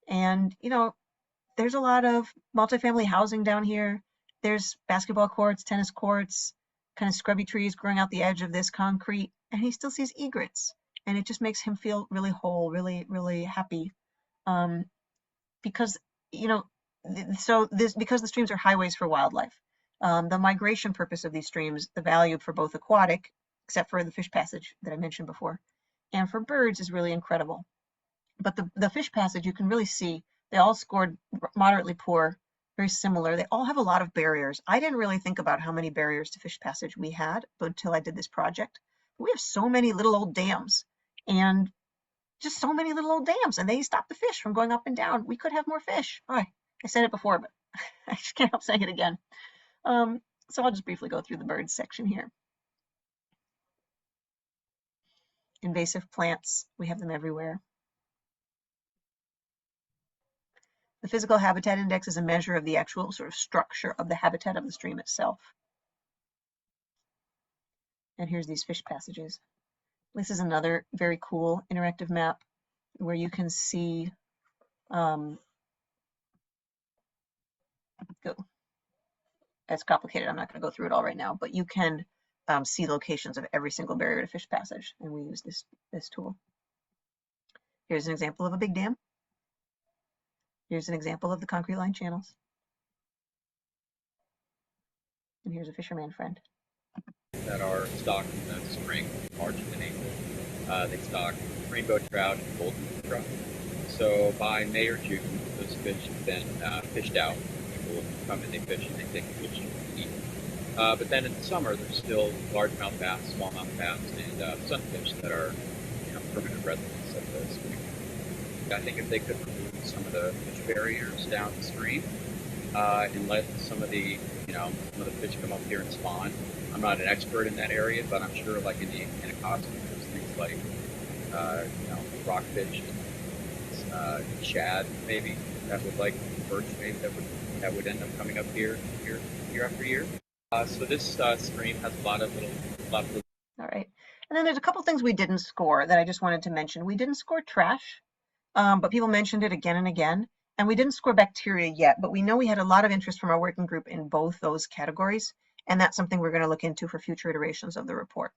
And, you know, there's a lot of multifamily housing down here. There's basketball courts, tennis courts, kind of scrubby trees growing out the edge of this concrete, and he still sees egrets. And it just makes him feel really whole, really, really happy. Because, you know, because the streams are highways for wildlife. The migration purpose of these streams, the value for both aquatic, except for the fish passage that I mentioned before, and for birds is really incredible. But the fish passage, you can really see, they all scored moderately poor, very similar. They all have a lot of barriers. I didn't really think about how many barriers to fish passage we had until I did this project. We have so many little old dams, and just so many little old dams, and they stop the fish from going up and down. We could have more fish. Oh, I said it before, but I just can't help saying it again. So I'll just briefly go through the birds section here. Invasive plants, we have them everywhere. The physical habitat index is a measure of the actual sort of structure of the habitat of the stream itself. And here's these fish passages. This is another very cool interactive map where you can see it's complicated. I'm not going to go through it all right now, but you can see locations of every single barrier to fish passage, and we use this tool. Here's an example of a big dam. Here's an example of the concrete line channels. And here's a fisherman friend. That are stocked in the spring, March and April. They stock rainbow trout and golden trout. So by May or June, those fish have been fished out. People come and they fish and they take the fish and eat. But then in the summer, there's still largemouth bass, smallmouth bass, and sunfish that are, you know, permanent residents of the stream. I think if they could remove some of the fish barriers downstream and let some of the fish come up here and spawn. I'm not an expert in that area, but I'm sure, like in the Anacostia, there's things like rockfish, shad, maybe that would perch, maybe that would end up coming up here year after year. So this stream has a lot of little. All right, and then there's a couple things we didn't score that I just wanted to mention. We didn't score trash, but people mentioned it again and again. And we didn't score bacteria yet, but we know we had a lot of interest from our working group in both those categories. And that's something we're going to look into for future iterations of the report.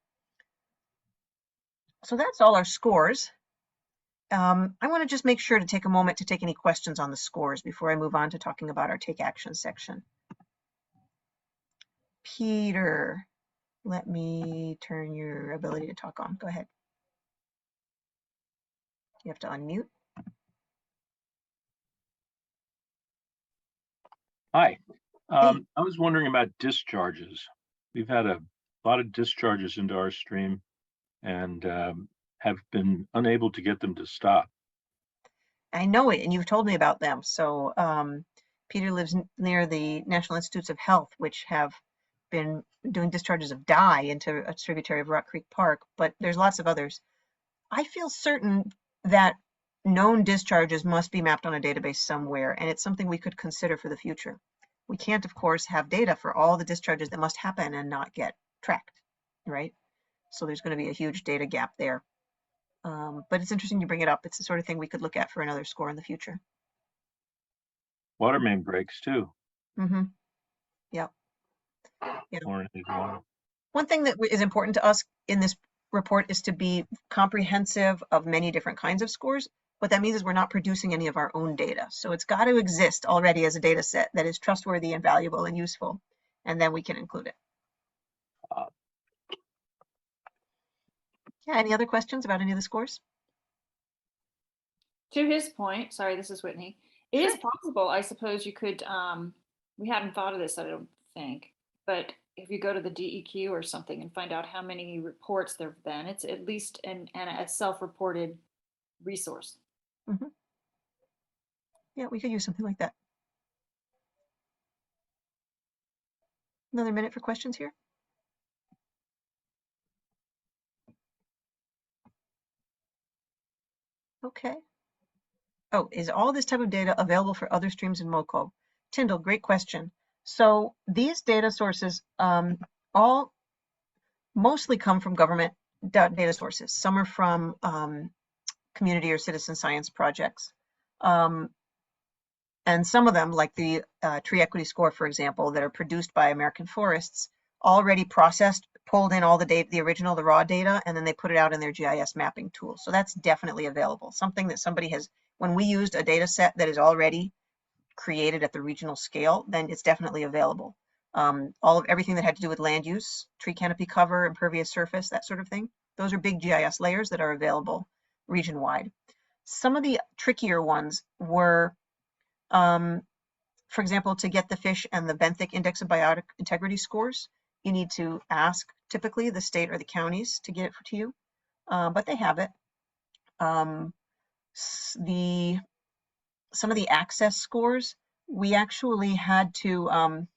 So that's all our scores. I want to just make sure to take a moment to take any questions on the scores before I move on to talking about our take action section. Peter, let me turn your ability to talk on. Go ahead. You have to unmute. Hi. I was wondering about discharges. We've had a lot of discharges into our stream and have been unable to get them to stop. I know it, and you've told me about them. So Peter lives near the National Institutes of Health, which have been doing discharges of dye into a tributary of Rock Creek Park, but there's lots of others. I feel certain that known discharges must be mapped on a database somewhere, and it's something we could consider for the future. We can't, of course, have data for all the discharges that must happen and not get tracked, right? So there's going to be a huge data gap there. But it's interesting you bring it up. It's the sort of thing we could look at for another score in the future. Water main breaks too. Mm-hmm. Yep. One thing that is important to us in this report is to be comprehensive of many different kinds of scores. What that means is we're not producing any of our own data. So it's got to exist already as a data set that is trustworthy and valuable and useful, and then we can include it. Yeah, any other questions about any of the scores? To his point, sorry, this is Whitney. It is possible, I suppose you could, we hadn't thought of this, I don't think, but if you go to the DEQ or something and find out how many reports there have been, it's at least a self-reported resource. Mm-hmm. Yeah, we could use something like that. Another minute for questions here. Okay. Oh, is all this type of data available for other streams in MoCo? Tyndall, great question. So these data sources all mostly come from government data sources. Some are from community or citizen science projects. And some of them, like the tree equity score, for example, that are produced by American Forests, already processed, pulled in all the data, the original, the raw data, and then they put it out in their GIS mapping tool. So that's definitely available. Something that somebody has, when we used a data set that is already created at the regional scale, then it's definitely available. Everything that had to do with land use, tree canopy cover, impervious surface, that sort of thing. Those are big GIS layers that are available region-wide. Some of the trickier ones were, for example, to get the fish and the benthic index of biotic integrity scores, you need to ask typically the state or the counties to get it to you, but they have it. Some of the access scores, we actually had to,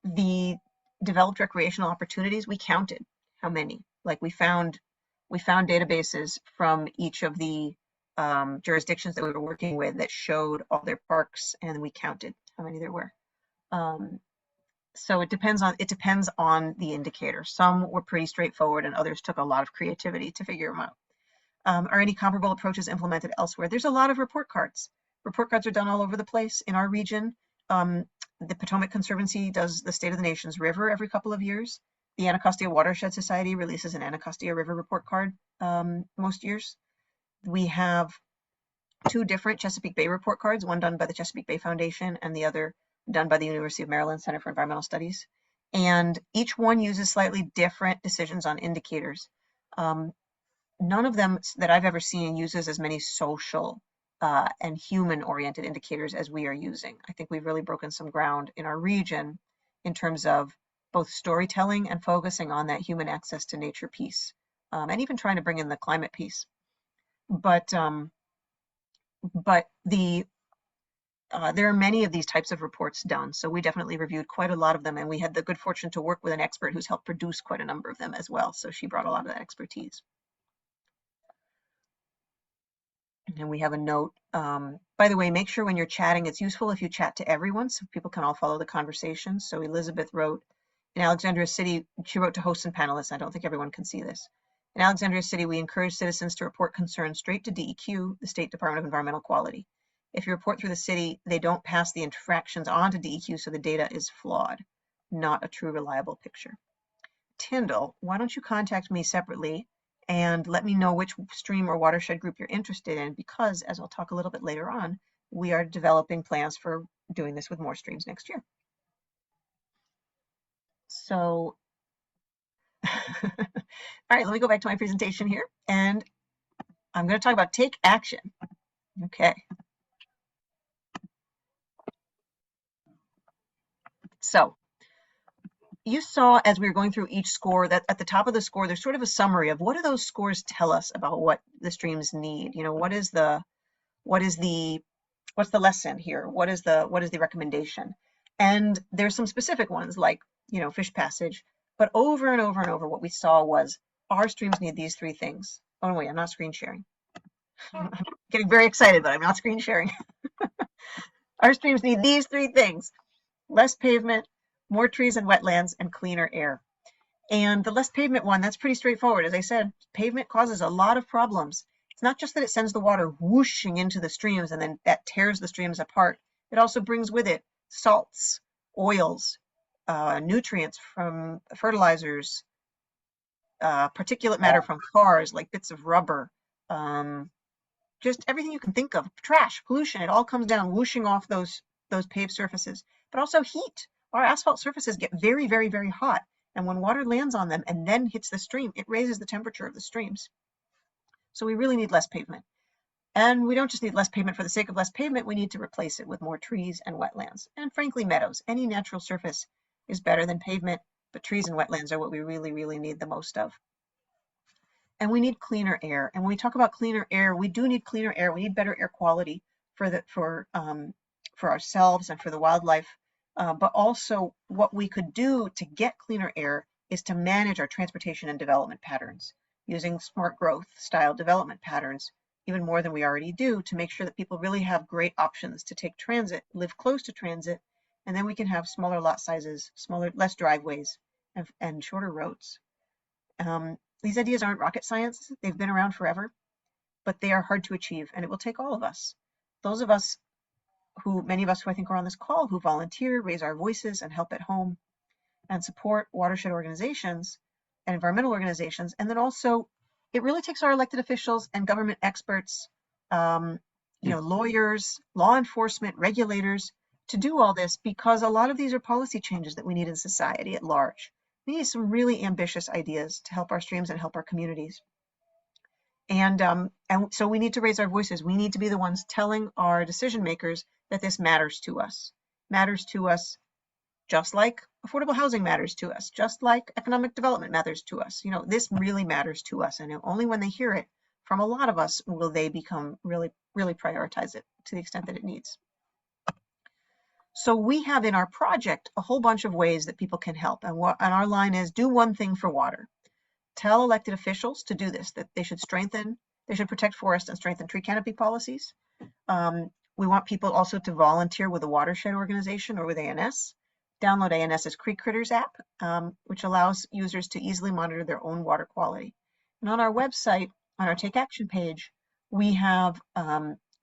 the developed recreational opportunities, we counted how many. Like we found databases from each of the jurisdictions that we were working with that showed all their parks, and we counted how many there were. So it depends on the indicator. Some were pretty straightforward, and others took a lot of creativity to figure them out. Are any comparable approaches implemented elsewhere? There's a lot of report cards. Report cards are done all over the place in our region. The Potomac Conservancy does the State of the Nation's River every couple of years. The Anacostia Watershed Society releases an Anacostia River report card most years. We have 2 different Chesapeake Bay report cards, one done by the Chesapeake Bay Foundation and the other done by the University of Maryland Center for Environmental Studies. And each one uses slightly different decisions on indicators. None of them that I've ever seen uses as many social and human-oriented indicators as we are using. I think we've really broken some ground in our region in terms of both storytelling and focusing on that human access to nature piece, and even trying to bring in the climate piece. But there are many of these types of reports done, so we definitely reviewed quite a lot of them, and we had the good fortune to work with an expert who's helped produce quite a number of them as well, so she brought a lot of that expertise. And we have a note. By the way, make sure when you're chatting, it's useful if you chat to everyone so people can all follow the conversation. So Elizabeth wrote, in Alexandria City, she wrote to hosts and panelists. I don't think everyone can see this. In Alexandria City, we encourage citizens to report concerns straight to DEQ, the State Department of Environmental Quality. If you report through the city, they don't pass the infractions on to DEQ, so the data is flawed, not a true reliable picture. Tyndall, why don't you contact me separately and let me know which stream or watershed group you're interested in, because as I'll talk a little bit later on, we are developing plans for doing this with more streams next year. So, all right, let me go back to my presentation here, and I'm going to talk about take action. Okay. So, you saw as we were going through each score that at the top of the score, there's sort of a summary of what do those scores tell us about what the streams need. You know, what's the lesson here? What is the recommendation? And there's some specific ones like, you know, fish passage, but over and over and over, what we saw was our streams need these 3 things. Oh, wait, I'm not screen sharing. I'm getting very excited, but I'm not screen sharing. Our streams need these 3 things: less pavement, more trees and wetlands, and cleaner air. And the less pavement one, that's pretty straightforward. As I said, pavement causes a lot of problems. It's not just that it sends the water whooshing into the streams and then that tears the streams apart. It also brings with it salts, oils, nutrients from fertilizers, particulate matter from cars like bits of rubber, just everything you can think of, trash, pollution. It all comes down whooshing off those paved surfaces. But also heat. Our asphalt surfaces get very, very, very hot. And when water lands on them and then hits the stream, it raises the temperature of the streams. So we really need less pavement. And we don't just need less pavement for the sake of less pavement, we need to replace it with more trees and wetlands. And frankly, meadows. Any natural surface is better than pavement, but trees and wetlands are what we really, really need the most of. And we need cleaner air. And when we talk about cleaner air, we do need cleaner air. We need better air quality for ourselves and for the wildlife. But also what we could do to get cleaner air is to manage our transportation and development patterns using smart growth style development patterns even more than we already do, to make sure that people really have great options to take transit, live close to transit, and then we can have smaller lot sizes, less driveways, and shorter roads. These ideas aren't rocket science. They've been around forever, but they are hard to achieve, and it will take all of us. Those of us many of us who I think are on this call, who volunteer, raise our voices, and help at home, and support watershed organizations and environmental organizations. And then also, it really takes our elected officials and government experts, lawyers, law enforcement, regulators, to do all this, because a lot of these are policy changes that we need in society at large. We need some really ambitious ideas to help our streams and help our communities. And so we need to raise our voices. We need to be the ones telling our decision makers that this matters to us just like affordable housing matters to us, just like economic development matters to us. This really matters to us. And only when they hear it from a lot of us will they become really, really prioritize it to the extent that it needs. So we have in our project a whole bunch of ways that people can help. And our line is, do one thing for water. Tell elected officials to do this, that they should protect forest and strengthen tree canopy policies. We want people also to volunteer with a watershed organization or with ANS. Download ANS's Creek Critters app, which allows users to easily monitor their own water quality. And on our website, on our Take Action page, we have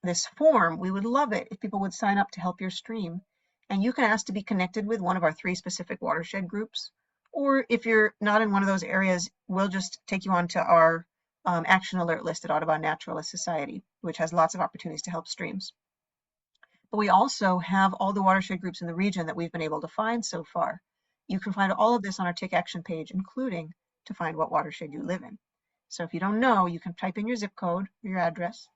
this form. We would love it if people would sign up to help your stream. And you can ask to be connected with one of our 3 specific watershed groups. Or if you're not in one of those areas, we'll just take you onto our action alert list at Audubon Naturalist Society, which has lots of opportunities to help streams. But we also have all the watershed groups in the region that we've been able to find so far. You can find all of this on our Take Action page, including to find what watershed you live in. So if you don't know, you can type in your zip code or your address,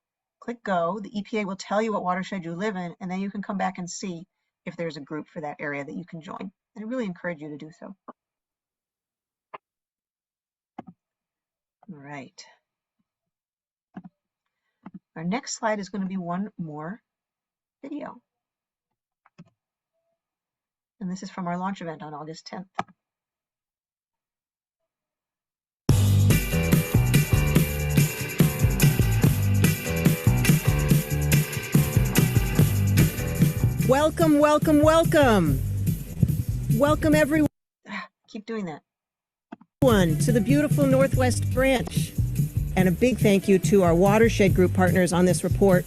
click go. The EPA will tell you what watershed you live in, and then you can come back and see if there's a group for that area that you can join. And I really encourage you to do so. All right. Our next slide is going to be one more video. And this is from our launch event on August 10th. Welcome, welcome, welcome. Welcome everyone. Keep doing that. To the beautiful Northwest Branch. And a big thank you to our watershed group partners on this report,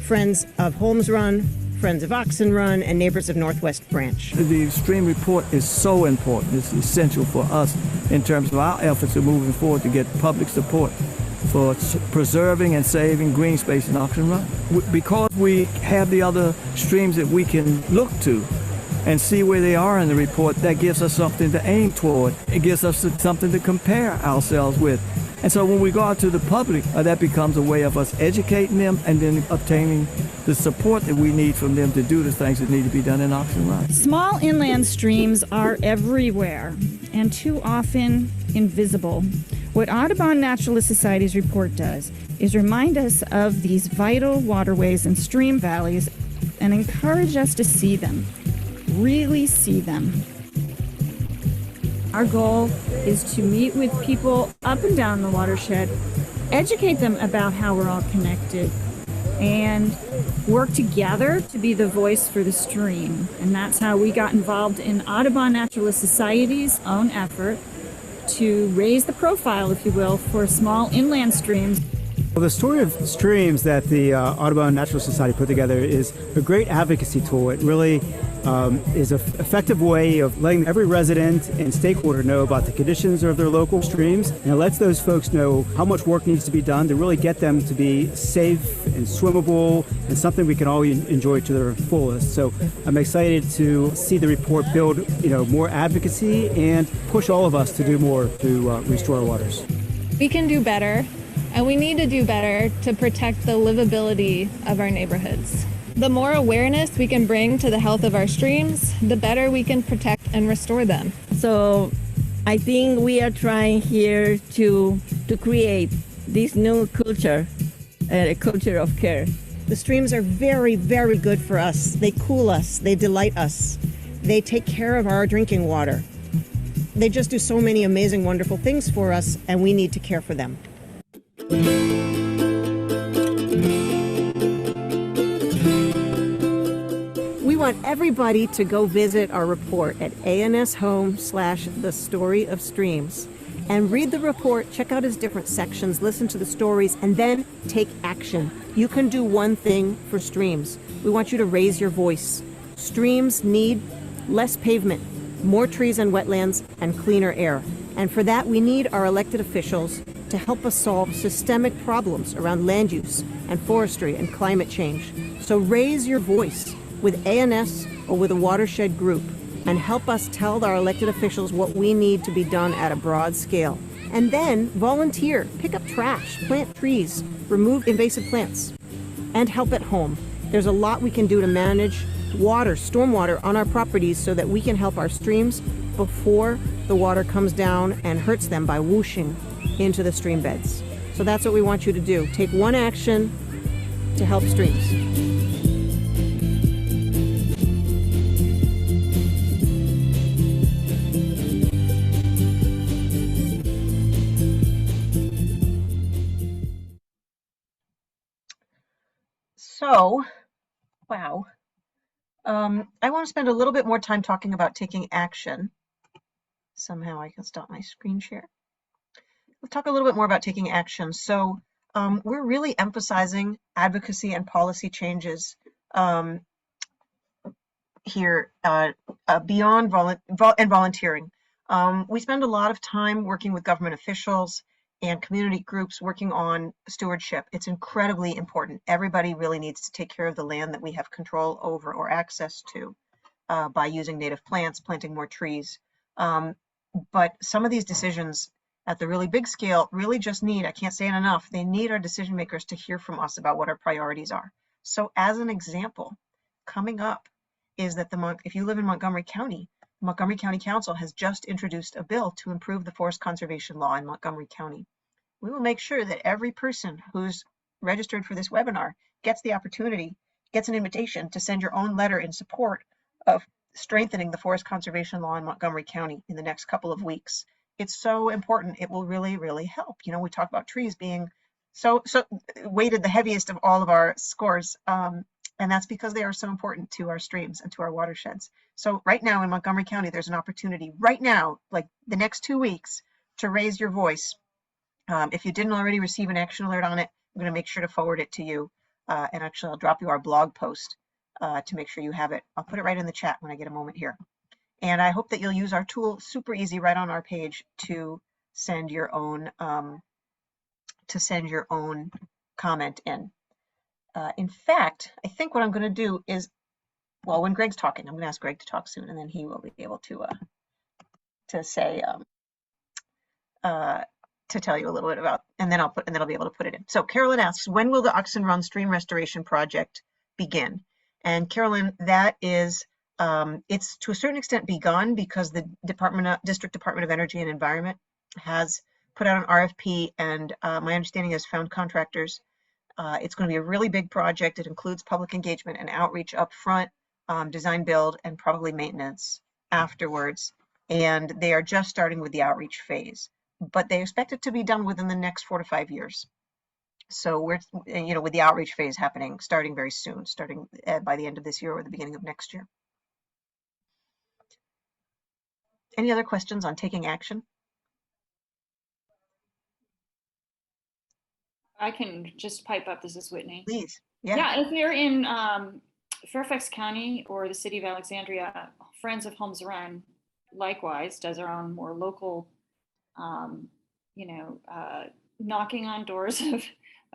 friends of Holmes Run, friends of Oxon Run, and neighbors of Northwest Branch. The stream report is so important. It's essential for us in terms of our efforts of moving forward to get public support for preserving and saving green space in Oxon Run. Because we have the other streams that we can look to and see where they are in the report, that gives us something to aim toward. It gives us something to compare ourselves with. And so when we go out to the public, that becomes a way of us educating them and then obtaining the support that we need from them to do the things that need to be done in Oxon Run. Small inland streams are everywhere and too often invisible. What Audubon Naturalist Society's report does is remind us of these vital waterways and stream valleys and encourage us to see them, really see them. Our goal is to meet with people up and down the watershed, educate them about how we're all connected, and work together to be the voice for the stream. And that's how we got involved in Audubon Naturalist Society's own effort to raise the profile, if you will, for small inland streams. Well, the story of streams that the Audubon Natural Society put together is a great advocacy tool. It really is an effective way of letting every resident and stakeholder know about the conditions of their local streams, and it lets those folks know how much work needs to be done to really get them to be safe and swimmable and something we can all enjoy to their fullest. So I'm excited to see the report build, more advocacy and push all of us to do more to restore our waters. We can do better. And we need to do better to protect the livability of our neighborhoods. The more awareness we can bring to the health of our streams, the better we can protect and restore them. So I think we are trying here to create this new culture, a culture of care. The streams are very, very good for us. They cool us, they delight us. They take care of our drinking water. They just do so many amazing, wonderful things for us, and we need to care for them. want everybody to go visit our report at ANS/The Story of Streams and read the report, check out its different sections, listen to the stories, and then take action. You can do one thing for streams. We want you to raise your voice. Streams need less pavement, more trees and wetlands, and cleaner air. And for that, we need our elected officials to help us solve systemic problems around land use and forestry and climate change. So raise your voice with ANS or with a watershed group and help us tell our elected officials what we need to be done at a broad scale. And then volunteer, pick up trash, plant trees, remove invasive plants, and help at home. There's a lot we can do to manage water, stormwater on our properties so that we can help our streams before the water comes down and hurts them by whooshing into the stream beds. So that's what we want you to do. Take one action to help streams. So, wow. I want to spend a little bit more time talking about taking action. Somehow I can stop my screen share. We'll talk a little bit more about taking action. So we're really emphasizing advocacy and policy changes here beyond volunteering. We spend a lot of time working with government officials and community groups working on stewardship. It's incredibly important. Everybody really needs to take care of the land that we have control over or access to by using native plants, planting more trees. But some of these decisions at the really big scale really just need, I can't say it enough, they need our decision makers to hear from us about what our priorities are. So as an example, coming up is that if you live in Montgomery County Council has just introduced a bill to improve the forest conservation law in Montgomery County. We will make sure that every person who's registered for this webinar gets the opportunity, gets an invitation to send your own letter in support of strengthening the forest conservation law in Montgomery County in the next couple of weeks. It's so important. It will really, really help. You know, we talk about trees being so weighted the heaviest of all of our scores. And that's because they are so important to our streams and to our watersheds. So right now in Montgomery County, there's an opportunity right now, like the next 2 weeks, to raise your voice. If you didn't already receive an action alert on it, I'm going to make sure to forward it to you. And actually, I'll drop you our blog post to make sure you have it. I'll put it right in the chat when I get a moment here. And I hope that you'll use our tool, super easy, right on our page to send your own comment in. In fact, I think what I'm going to do is, well, when Greg's talking, I'm going to ask Greg to talk soon, and then he will be able to say to tell you a little bit about, and then I'll be able to put it in. So Carolyn asks, when will the Oxon Run stream restoration project begin? And Carolyn, that is, it's to a certain extent begun because the District Department of Energy and Environment has put out an RFP, and my understanding is found contractors. It's going to be a really big project. It includes public engagement and outreach up front, design build, and probably maintenance afterwards. And they are just starting with the outreach phase, but they expect it to be done within the next 4 to 5 years. So we're, with the outreach phase happening, starting very soon, starting by the end of this year or the beginning of next year. Any other questions on taking action? I can just pipe up. This is Whitney. Please. Yeah. Yeah, if you're in Fairfax County or the city of Alexandria, Friends of Holmes Run likewise does our own more local, knocking on doors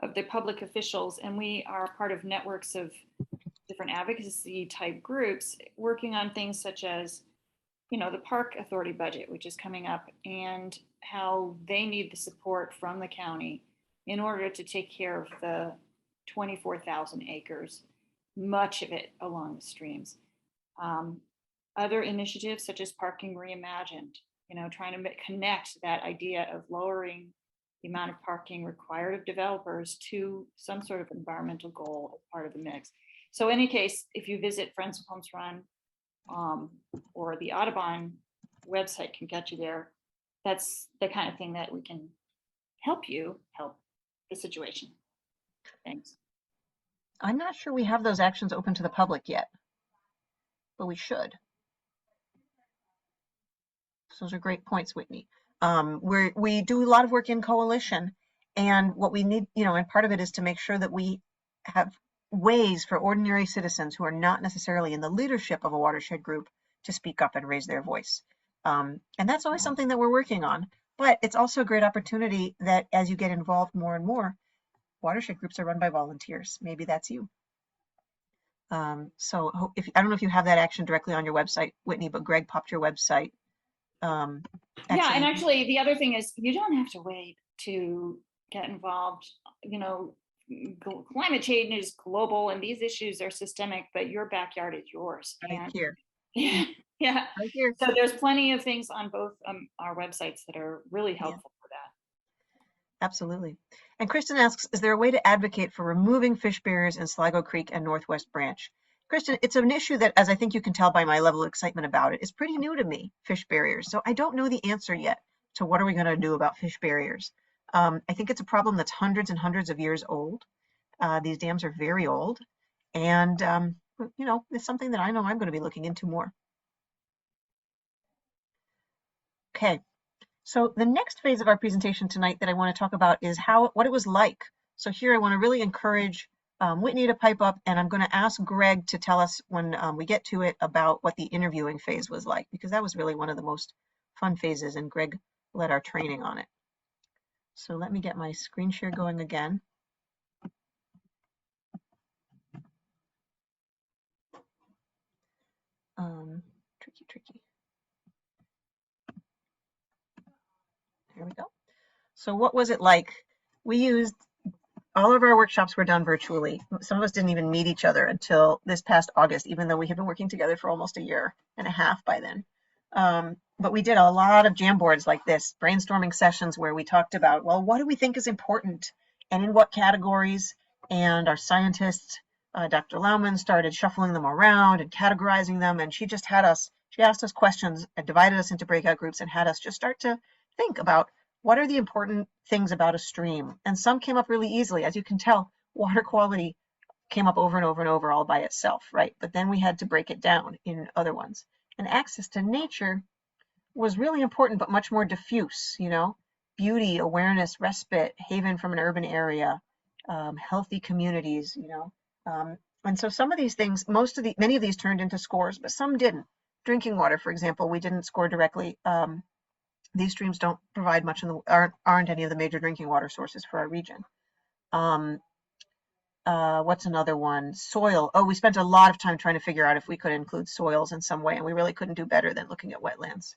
of the public officials. And we are part of networks of different advocacy type groups working on things such as, the Park Authority budget, which is coming up, and how they need the support from the county in order to take care of the 24,000 acres, much of it along the streams. Other initiatives such as Parking Reimagined, trying to connect that idea of lowering the amount of parking required of developers to some sort of environmental goal as part of the mix. So in any case, if you visit Friends of Holmes Run or the Audubon website can get you there, that's the kind of thing that we can help the situation. Thanks. I'm not sure we have those actions open to the public yet. but we should. So those are great points, Whitney. We do a lot of work in coalition, and what we need, and part of it is to make sure that we have ways for ordinary citizens who are not necessarily in the leadership of a watershed group to speak up and raise their voice. And that's always something that we're working on, but it's also a great opportunity that as you get involved more and more, watershed groups are run by volunteers. Maybe that's you. So I don't know if you have that action directly on your website, Whitney, but Greg popped your website. Yeah, and actually the other thing is you don't have to wait to get involved. Climate change is global and these issues are systemic, but your backyard is yours. Right here. Yeah. Right here. So there's plenty of things on both our websites that are really helpful for that. Absolutely. And Kristen asks, is there a way to advocate for removing fish barriers in Sligo Creek and Northwest Branch? Kristen, it's an issue that, as I think you can tell by my level of excitement about it, is pretty new to me, fish barriers. So I don't know the answer yet to what are we going to do about fish barriers. I think it's a problem that's hundreds and hundreds of years old. These dams are very old. And, it's something that I know I'm going to be looking into more. Okay. So the next phase of our presentation tonight that I want to talk about is what it was like. So here I want to really encourage Whitney to pipe up, and I'm going to ask Greg to tell us when we get to it about what the interviewing phase was like, because that was really one of the most fun phases, and Greg led our training on it. So let me get my screen share going again. Tricky. There we go. So what was it like? All of our workshops were done virtually. Some of us didn't even meet each other until this past August, even though we have been working together for almost a year and a half by then. But we did a lot of jam boards like this, brainstorming sessions where we talked about, well, what do we think is important and in what categories? And our scientists, Dr. Lauman, started shuffling them around and categorizing them. And she asked us questions and divided us into breakout groups and had us just start to think about what are the important things about a stream. And some came up really easily. As you can tell, water quality came up over and over and over all by itself, right? But then we had to break it down in other ones. And access to nature was really important, but much more diffuse, beauty, awareness, respite, haven from an urban area, healthy communities, and so some of these things, many of these turned into scores, but some didn't. Drinking water, for example, we didn't score directly. These streams don't provide much aren't any of the major drinking water sources for our region. What's another one? Soil. Oh, we spent a lot of time trying to figure out if we could include soils in some way, and we really couldn't do better than looking at wetlands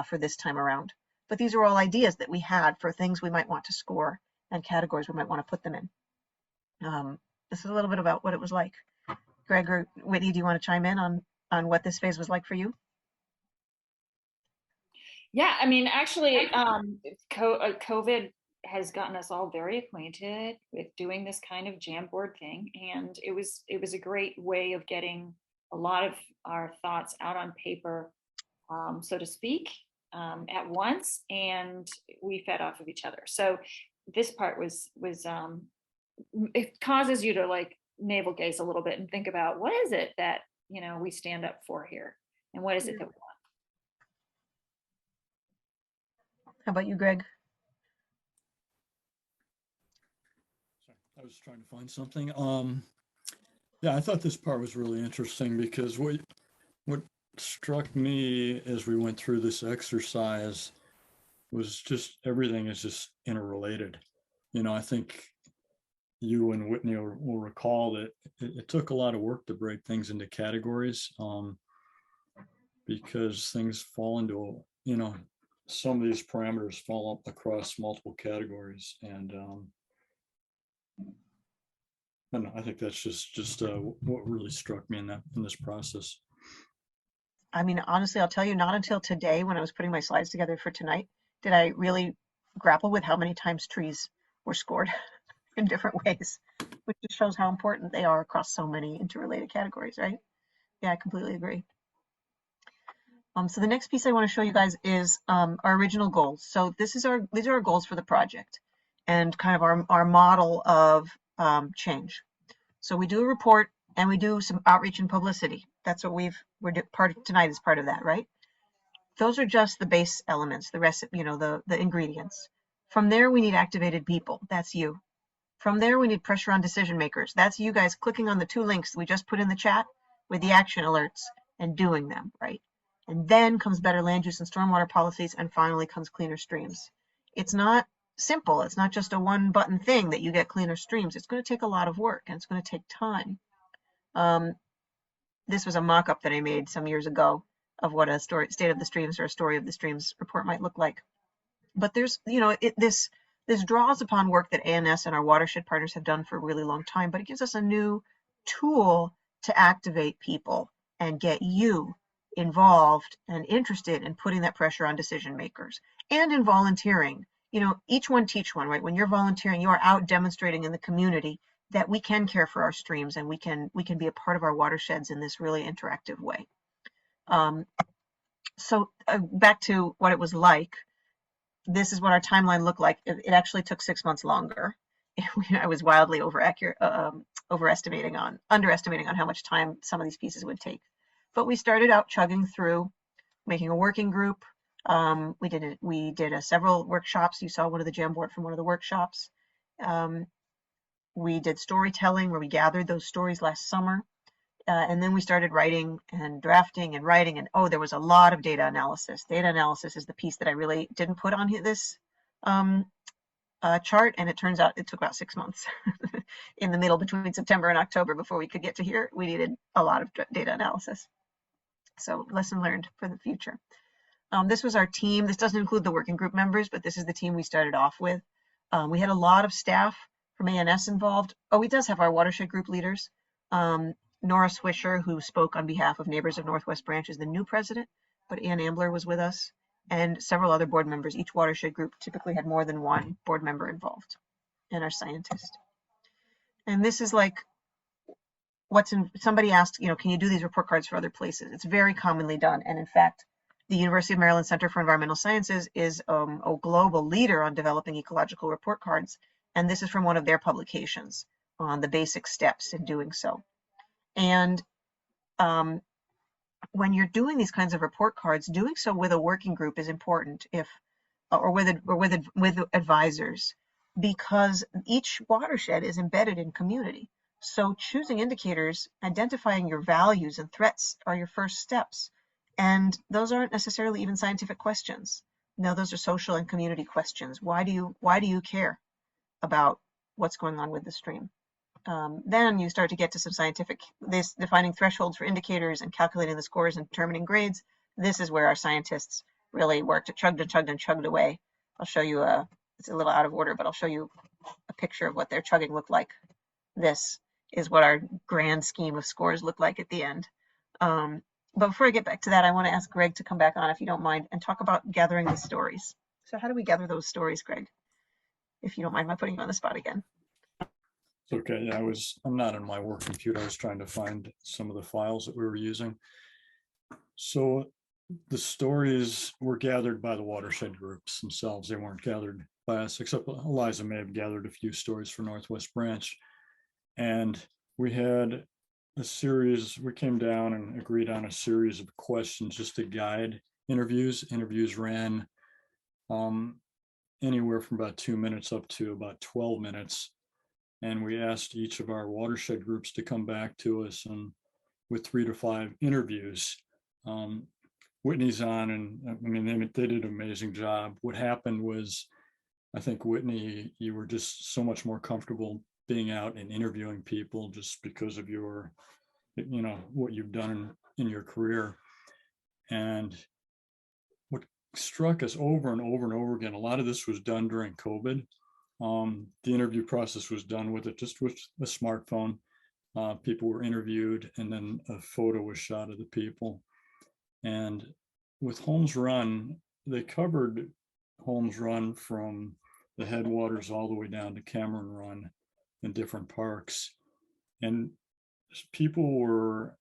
for this time around. But these are all ideas that we had for things we might want to score and categories we might want to put them in. This is a little bit about what it was like. Greg or Whitney, do you want to chime in on what this phase was like for you? Yeah, I mean, actually, COVID has gotten us all very acquainted with doing this kind of Jamboard thing, and it was a great way of getting a lot of our thoughts out on paper, so to speak, at once, and we fed off of each other. So this part was it causes you to like navel gaze a little bit and think about what is it that we stand up for here, and what is it that we want. How about you, Greg? I was trying to find something. Yeah, I thought this part was really interesting because what struck me as we went through this exercise was just everything is just interrelated. I think you and Whitney will recall that it took a lot of work to break things into categories because things fall into, some of these parameters fall up across multiple categories. And I don't know, I think that's just what really struck me in this process. I mean, honestly, I'll tell you, not until today when I was putting my slides together for tonight, did I really grapple with how many times trees were scored in different ways, which just shows how important they are across so many interrelated categories, right? Yeah, I completely agree. So the next piece I want to show you guys is our original goals. So these are our goals for the project and kind of our model of change. So we do a report And we do some outreach and publicity. That's what tonight is part of that, right? Those are just the base elements, the recipe, the ingredients. From there, we need activated people. That's you. From there, we need pressure on decision makers. That's you guys clicking on the 2 links we just put in the chat with the action alerts and doing them, right? And then comes better land use and stormwater policies, and finally comes cleaner streams. It's not simple. It's not just a one button thing that you get cleaner streams. It's going to take a lot of work, and it's going to take time. This was a mock-up that I made some years ago of what a state of the streams or a story of the streams report might look like. But there's, this draws upon work that ANS and our watershed partners have done for a really long time, but it gives us a new tool to activate people and get you involved and interested in putting that pressure on decision makers, and in volunteering. Each one teach one, right? When you're volunteering, you are out demonstrating in the community that we can care for our streams, and we can be a part of our watersheds in this really interactive way. So back to what it was like. This is what our timeline looked like. It actually took 6 months longer. I was wildly underestimating on how much time some of these pieces would take. But we started out chugging through, making a working group. We did several workshops. You saw one of the Jamboard from one of the workshops. We did storytelling, where we gathered those stories last summer. And then we started writing and drafting and writing, and there was a lot of data analysis. Data analysis is the piece that I really didn't put on this chart, and it turns out it took about 6 months in the middle between September and October before we could get to here. We needed a lot of data analysis. So lesson learned for the future. This was our team. This doesn't include the working group members, but this is the team we started off with. We had a lot of staff from ANS involved. We does have our watershed group leaders. Nora Swisher, who spoke on behalf of Neighbors of Northwest Branch, is the new president, but Ann Ambler was with us, and several other board members. Each watershed group typically had more than one board member involved, and our scientist. And this is like somebody asked, can you do these report cards for other places? It's very commonly done. And in fact, the University of Maryland Center for Environmental Sciences is a global leader on developing ecological report cards. And this is from one of their publications on the basic steps in doing so. And when you're doing these kinds of report cards, doing so with a working group is important, or with advisors, because each watershed is embedded in community. So choosing indicators, identifying your values and threats are your first steps. And those aren't necessarily even scientific questions. No, those are social and community questions. Why do you care about what's going on with the stream? Then you start to get to some scientific, defining thresholds for indicators and calculating the scores and determining grades. This is where our scientists really worked. It chugged and chugged and chugged away. I'll show you it's a little out of order, but I'll show you a picture of what their chugging looked like. This is what our grand scheme of scores look like at the end. But before I get back to that, I want to ask Greg to come back on, if you don't mind, and talk about gathering the stories. So how do we gather those stories, Greg? If you don't mind my putting you on the spot again. It's okay. Yeah, I'm not on my work computer. I was trying to find some of the files that we were using. So the stories were gathered by the watershed groups themselves. They weren't gathered by us, except Eliza may have gathered a few stories for Northwest Branch. And we had a series, we came down and agreed on a series of questions just to guide interviews. Interviews ran anywhere from about 2 minutes up to about 12 minutes. And we asked each of our watershed groups to come back to us and with 3 to 5 interviews. Whitney's on, and I mean, they did an amazing job. What happened was, I think, Whitney, you were just so much more comfortable being out and interviewing people just because of your, what you've done in your career. And what struck us over and over and over again, a lot of this was done during COVID. The interview process was done with a smartphone. People were interviewed, and then a photo was shot of the people. And with Holmes Run, they covered Holmes Run from the headwaters all the way down to Cameron Run in different parks. And people were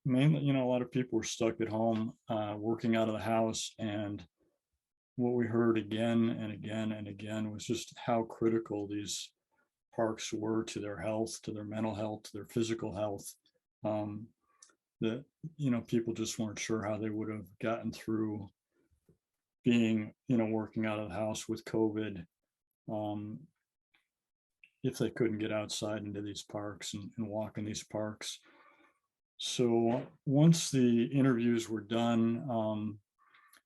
mainly, a lot of people were stuck at home, working out of the house. And what we heard again and again and again was just how critical these parks were to their health, to their mental health, to their physical health. That, you know, people just weren't sure how they would have gotten through being, you know, working out of the house with COVID, if they couldn't get outside into these parks and walk in these parks. So once the interviews were done,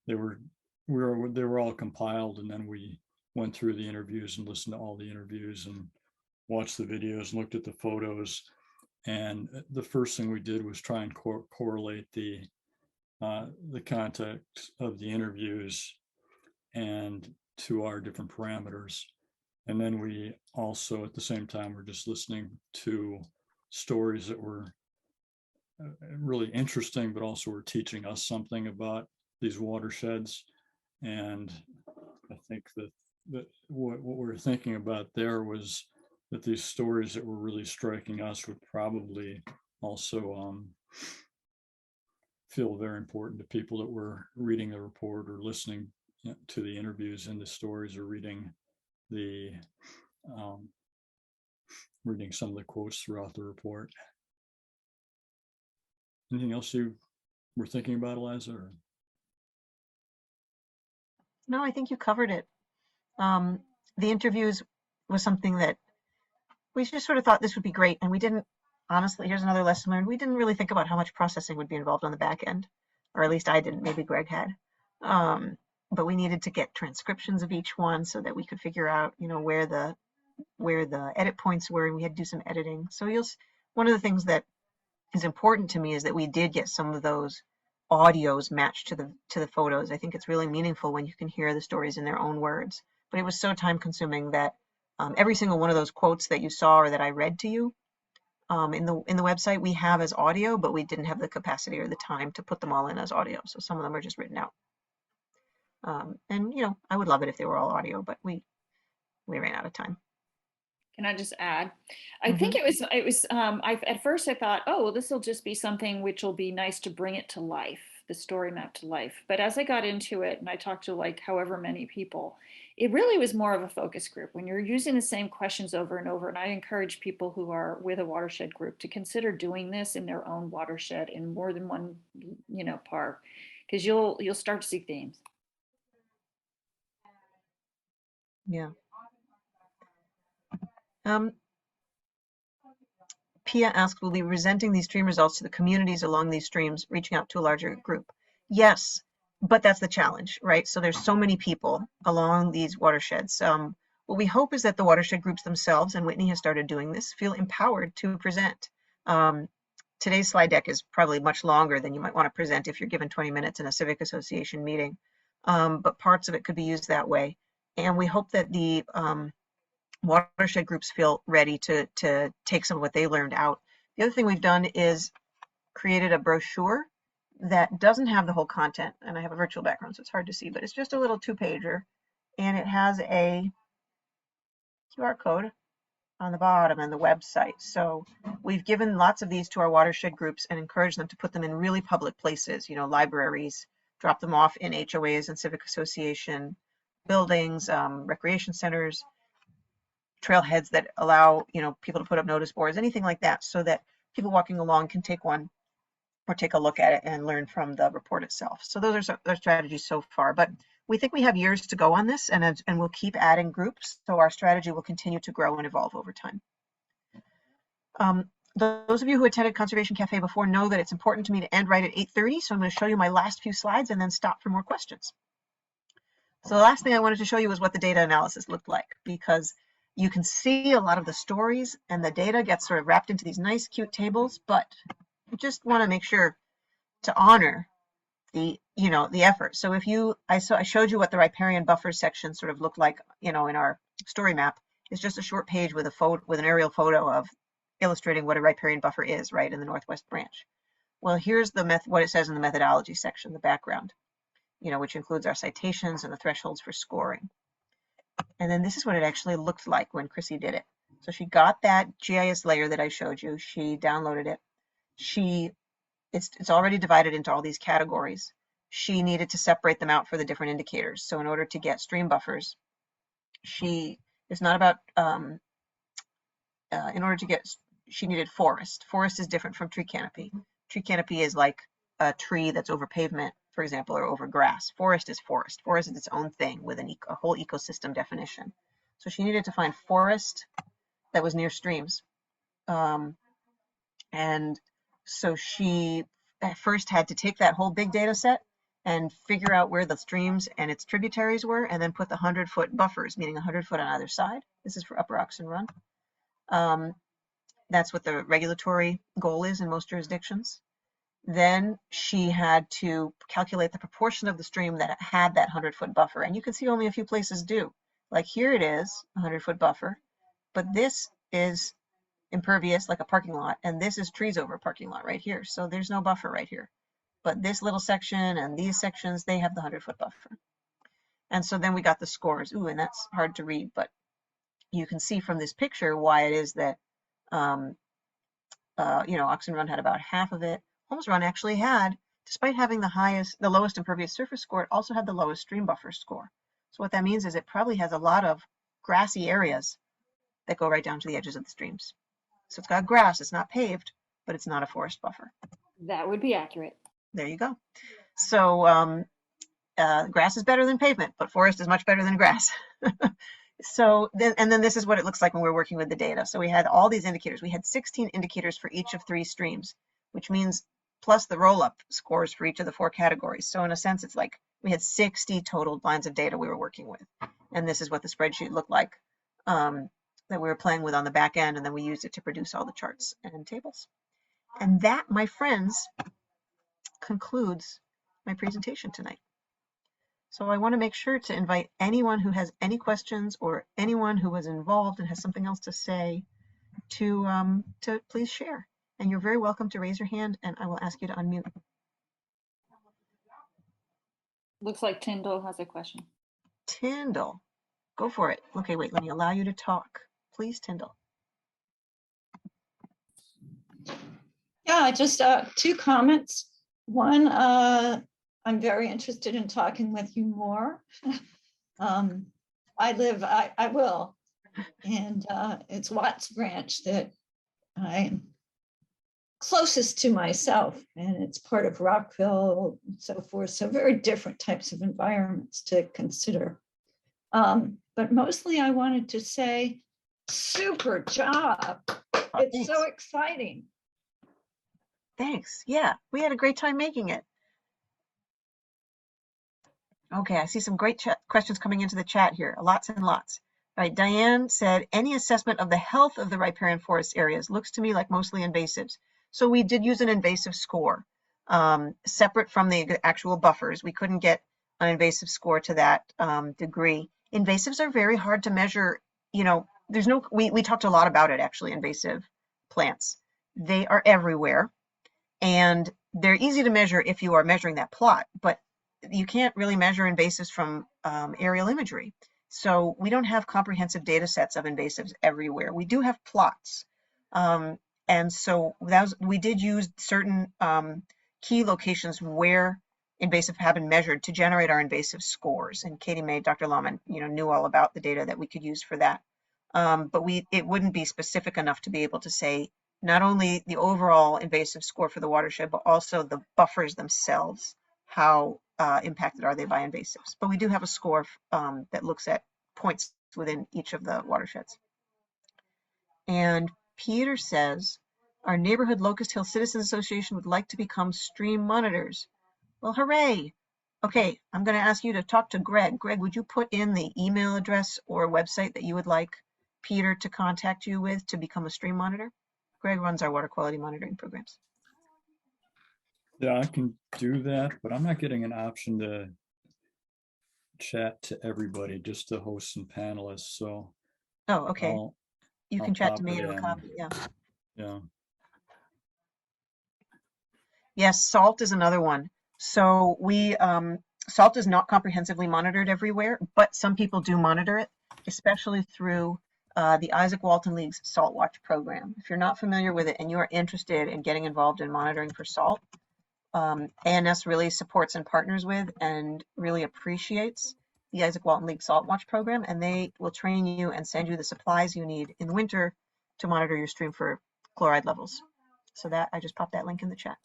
they were all compiled, and then we went through the interviews and listened to all the interviews and watched the videos and looked at the photos. And the first thing we did was try and correlate the context of the interviews and to our different parameters. And then we also, at the same time, were just listening to stories that were really interesting, but also were teaching us something about these watersheds. And I think that what we're thinking about there was that these stories that were really striking us would probably also feel very important to people that were reading the report or listening to the interviews and the stories, or reading the reading some of the quotes throughout the report. Anything else you were thinking about, Eliza? Or? No, I think you covered it. The interviews was something that we just sort of thought this would be great, and we didn't, honestly, here's another lesson learned, we didn't really think about how much processing would be involved on the back end, or at least I didn't, maybe Greg had. But we needed to get transcriptions of each one so that we could figure out, you know, where the edit points were, and we had to do some editing. So one of the things that is important to me is that we did get some of those audios matched to the photos. I think it's really meaningful when you can hear the stories in their own words. But it was so time consuming that every single one of those quotes that you saw or that I read to you in the website we have as audio, but we didn't have the capacity or the time to put them all in as audio. So some of them are just written out. And you know, I would love it if they were all audio, but we ran out of time. Can I just add? I think it was at first I thought, oh, well, this will just be something which will be nice to bring it to life, the story map to life. But as I got into it and I talked to like however many people, it really was more of a focus group. When you're using the same questions over and over, and I encourage people who are with a watershed group to consider doing this in their own watershed in more than one, you know, park, because you'll start to see themes. Yeah. Pia asked, will we be presenting these stream results to the communities along these streams, reaching out to a larger group? Yes, but that's the challenge, right? So there's so many people along these watersheds. What we hope is that the watershed groups themselves, and Whitney has started doing this, feel empowered to present. Today's slide deck is probably much longer than you might want to present if you're given 20 minutes in a civic association meeting, but parts of it could be used that way. And we hope that the watershed groups feel ready to take some of what they learned out. The other thing we've done is created a brochure that doesn't have the whole content, and I have a virtual background so it's hard to see, but it's just a little 2-pager, and it has a QR code on the bottom and the website. So we've given lots of these to our watershed groups and encouraged them to put them in really public places, you know, libraries, drop them off in HOAs and civic association buildings, recreation centers, trailheads that allow, you know, people to put up notice boards, anything like that, so that people walking along can take one or take a look at it and learn from the report itself. So those are our strategies so far, but we think we have years to go on this, and we'll keep adding groups, so our strategy will continue to grow and evolve over time. Those of you who attended Conservation Cafe before know that it's important to me to end right at 8:30, so I'm going to show you my last few slides and then stop for more questions. So the last thing I wanted to show you is what the data analysis looked like, because you can see a lot of the stories and the data gets sort of wrapped into these nice, cute tables, but you just want to make sure to honor the, you know, the effort. So if I showed you what the riparian buffer section sort of looked like, you know, in our story map. It's just a short page with a photo, with an aerial photo of illustrating what a riparian buffer is, right, in the Northwest Branch. Well, here's the what it says in the methodology section, the background, you know, which includes our citations and the thresholds for scoring. And then this is what it actually looked like when Chrissy did it. So she got that GIS layer that I showed you. She downloaded it. It's already divided into all these categories. She needed to separate them out for the different indicators. So in order to get stream buffers, it's not about in order to get, she needed forest. Forest is different from tree canopy. Tree canopy is like a tree that's over pavement, for example, or over grass. Forest is forest. Forest is its own thing with a whole ecosystem definition. So she needed to find forest that was near streams. And so she at first had to take that whole big data set and figure out where the streams and its tributaries were, and then put the 100-foot buffers, meaning 100 foot on either side. This is for Upper Oxon Run. That's what the regulatory goal is in most jurisdictions. Then she had to calculate the proportion of the stream that had that 100-foot buffer. And you can see only a few places do. Like here it is, 100-foot buffer, but this is impervious like a parking lot, and this is trees over a parking lot right here. So there's no buffer right here. But this little section and these sections, they have the 100-foot buffer. And so then we got the scores. Ooh, and that's hard to read, but you can see from this picture why it is that, Oxon Run had about half of it. Holmes Run actually had, despite having the lowest impervious surface score, it also had the lowest stream buffer score. So what that means is it probably has a lot of grassy areas that go right down to the edges of the streams. So it's got grass, it's not paved, but it's not a forest buffer. That would be accurate. There you go. So grass is better than pavement, but forest is much better than grass. So then this is what it looks like when we're working with the data. So we had all these indicators. We had 16 indicators for each of 3 streams, which means plus the roll-up scores for each of the 4 categories. So in a sense, it's like we had 60 total lines of data we were working with. And this is what the spreadsheet looked like that we were playing with on the back end, and then we used it to produce all the charts and tables. And that, my friends, concludes my presentation tonight. So I want to make sure to invite anyone who has any questions or anyone who was involved and has something else to say to please share. And you're very welcome to raise your hand, and I will ask you to unmute. Looks like Tyndall has a question. Tyndall, go for it. Okay, wait, let me allow you to talk. Please, Tyndall. Yeah, just 2 comments. One, I'm very interested in talking with you more. I will, and it's Watts Branch that I'm closest to myself, and it's part of Rockville and so forth. So very different types of environments to consider. But mostly I wanted to say, super job. It's so exciting. Thanks. Yeah, we had a great time making it. Okay, I see some great questions coming into the chat here. Lots and lots. Right, Diane said, any assessment of the health of the riparian forest areas looks to me like mostly invasives. So we did use an invasive score, separate from the actual buffers. We couldn't get an invasive score to that degree. Invasives are very hard to measure. We talked a lot about it, actually, invasive plants. They are everywhere, and they're easy to measure if you are measuring that plot, but you can't really measure invasives from aerial imagery. So we don't have comprehensive data sets of invasives everywhere. We do have plots. And so we did use certain key locations where invasive have been measured to generate our invasive scores. And Katie May, Dr. Lahman, knew all about the data that we could use for that. But it wouldn't be specific enough to be able to say not only the overall invasive score for the watershed, but also the buffers themselves. How impacted are they by invasives? But we do have a score that looks at points within each of the watersheds. And Peter says, our neighborhood Locust Hill Citizens Association would like to become stream monitors. Well, hooray. Okay, I'm going to ask you to talk to Greg. Greg, would you put in the email address or website that you would like Peter to contact you with to become a stream monitor? Greg runs our water quality monitoring programs. Yeah, I can do that, but I'm not getting an option to chat to everybody, just to hosts and panelists. So, oh, okay. You can chat to me or a copy. Yeah. Yeah. Yes, salt is another one. So salt is not comprehensively monitored everywhere, but some people do monitor it, especially through the Isaac Walton League's Salt Watch program. If you're not familiar with it and you are interested in getting involved in monitoring for salt, ANS really supports and partners with and really appreciates the Isaac Walton League Salt Watch program, and they will train you and send you the supplies you need in the winter to monitor your stream for chloride levels. So that, I just popped that link in the chat.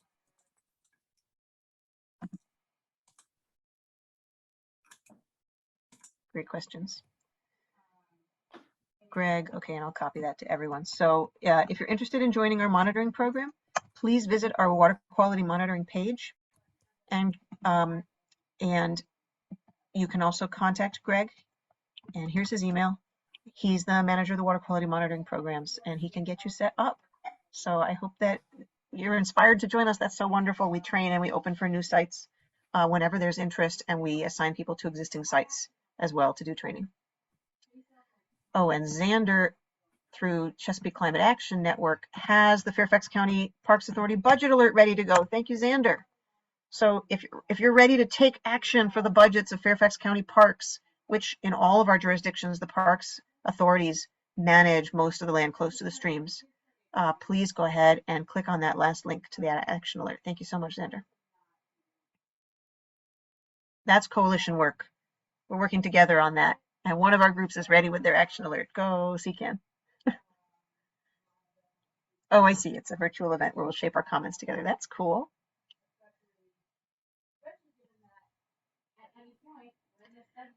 Great questions. Greg, okay, and I'll copy that to everyone. So if you're interested in joining our monitoring program, please visit our water quality monitoring page. And you can also contact Greg, and here's his email. He's the manager of the water quality monitoring programs, and he can get you set up. So I hope that you're inspired to join us. That's so wonderful. We train and we open for new sites whenever there's interest, and we assign people to existing sites as well to do training. Oh, and Xander, through Chesapeake Climate Action Network, has the Fairfax County Parks Authority budget alert ready to go. Thank you, Xander. So if you're ready to take action for the budgets of Fairfax County parks, which in all of our jurisdictions, the parks authorities manage most of the land close to the streams, please go ahead and click on that last link to the action alert. Thank you so much, Xander. That's coalition work. We're working together on that. And one of our groups is ready with their action alert. Go, CCAN. Oh, I see. It's a virtual event where we'll shape our comments together. That's cool.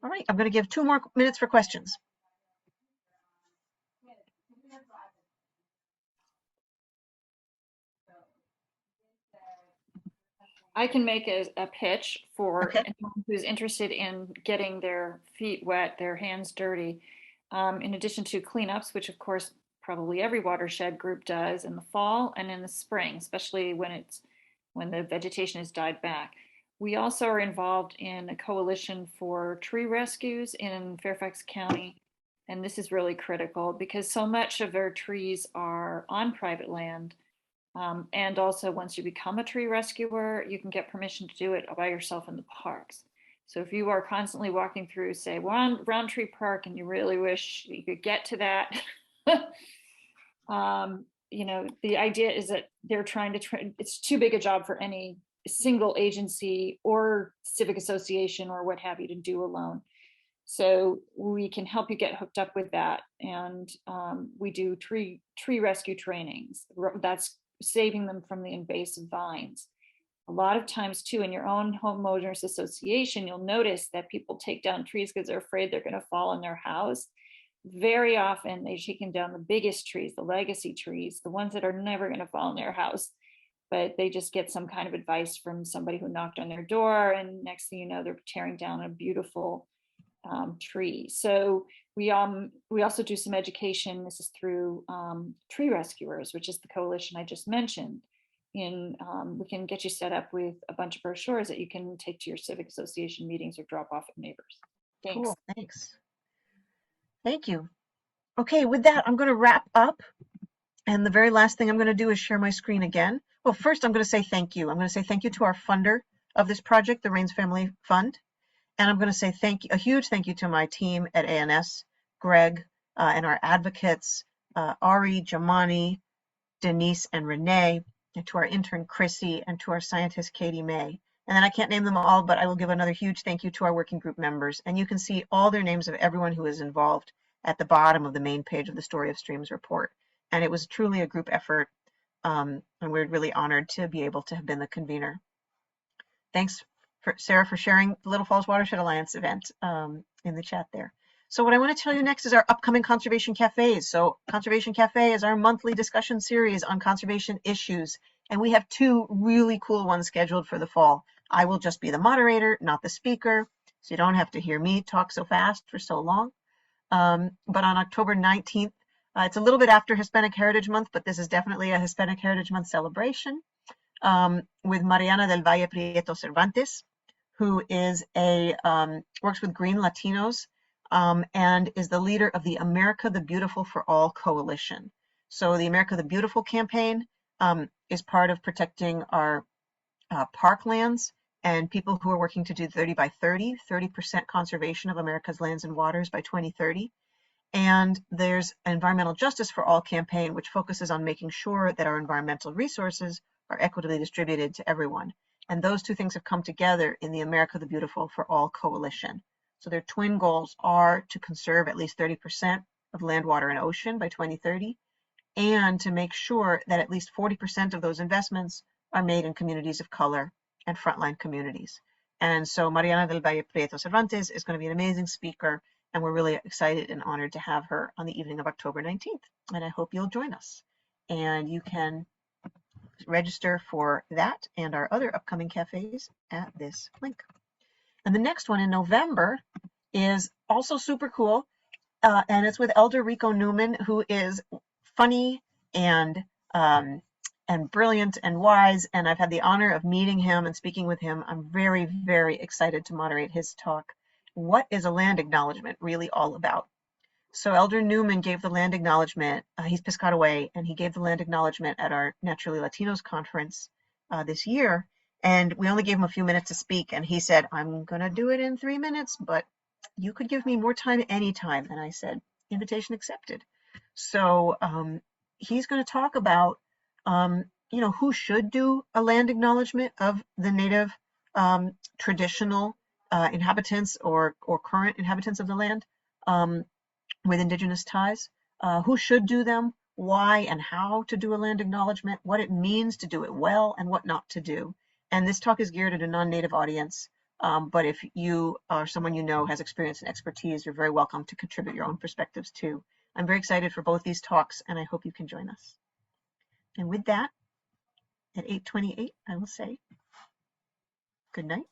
All right, I'm going to give 2 more minutes for questions. I can make a pitch for anyone who's interested in getting their feet wet, their hands dirty. In addition to cleanups, which of course probably every watershed group does in the fall and in the spring, especially when the vegetation has died back. We also are involved in a coalition for tree rescues in Fairfax County. And this is really critical because so much of our trees are on private land. And also once you become a tree rescuer, you can get permission to do it by yourself in the parks. So if you are constantly walking through, say, Roundtree Park, and you really wish you could get to that, you know, the idea is that they're trying to, it's too big a job for any single agency or civic association or what have you to do alone. So we can help you get hooked up with that. And we do tree rescue trainings. That's saving them from the invasive vines. A lot of times too, in your own homeowners association, you'll notice that people take down trees because they're afraid they're going to fall on their house. Very often they're taking down the biggest trees, the legacy trees, the ones that are never going to fall in their house, but they just get some kind of advice from somebody who knocked on their door, and next thing you know, they're tearing down a beautiful tree. So we also do some education. This is through Tree Rescuers, which is the coalition I just mentioned. We can get you set up with a bunch of brochures that you can take to your civic association meetings or drop off at neighbors. Thanks. Cool, thanks. Thank you. Okay, with that, I'm going to wrap up. And the very last thing I'm going to do is share my screen again. Well, first I'm going to say thank you. I'm going to say thank you to our funder of this project, the Rains Family Fund. And I'm going to say a huge thank you to my team at ANS, Greg, and our advocates, Ari, Jamani, Denise, and Renee, and to our intern, Chrissy, and to our scientist, Katie May. And then I can't name them all, but I will give another huge thank you to our working group members. And you can see all their names of everyone who is involved at the bottom of the main page of the Story of Streams report. And it was truly a group effort, and we're really honored to be able to have been the convener. Thanks, Sarah, for sharing the Little Falls Watershed Alliance event in the chat there. So what I want to tell you next is our upcoming Conservation Cafes. So Conservation Cafe is our monthly discussion series on conservation issues, and we have 2 really cool ones scheduled for the fall. I will just be the moderator, not the speaker, so you don't have to hear me talk so fast for so long. But on October 19th, it's a little bit after Hispanic Heritage Month, but this is definitely a Hispanic Heritage Month celebration with Mariana del Valle Prieto Cervantes, who is works with Green Latinos and is the leader of the America the Beautiful for All Coalition. So the America the Beautiful campaign is part of protecting our parklands and people who are working to do 30 by 30, 30% conservation of America's lands and waters by 2030. And there's Environmental Justice for All campaign, which focuses on making sure that our environmental resources are equitably distributed to everyone. And those 2 things have come together in the America the Beautiful for All coalition. So their twin goals are to conserve at least 30% of land, water, and ocean by 2030, and to make sure that at least 40% of those investments are made in communities of color and frontline communities. And so Mariana del Valle Prieto Cervantes is going to be an amazing speaker, and we're really excited and honored to have her on the evening of October 19th. And I hope you'll join us. And you can register for that and our other upcoming cafes at this link. And the next one in November is also super cool. And it's with Elder Rico Newman, who is funny and brilliant and wise. And I've had the honor of meeting him and speaking with him. I'm very, very excited to moderate his talk. What is a land acknowledgement really all about? So Elder Newman gave the land acknowledgement. He's Piscataway, and he gave the land acknowledgement at our Naturally Latinos Conference this year. And we only gave him a few minutes to speak. And he said, I'm going to do it in 3 minutes, but you could give me more time anytime. And I said, invitation accepted. So he's going to talk about, who should do a land acknowledgement of the native traditional inhabitants or current inhabitants of the land with indigenous ties, who should do them, why and how to do a land acknowledgement, what it means to do it well, and what not to do. And this talk is geared at a non-native audience. But if you or someone you know has experience and expertise, you're very welcome to contribute your own perspectives too. I'm very excited for both these talks, and I hope you can join us. And with that, at 8:28, I will say good night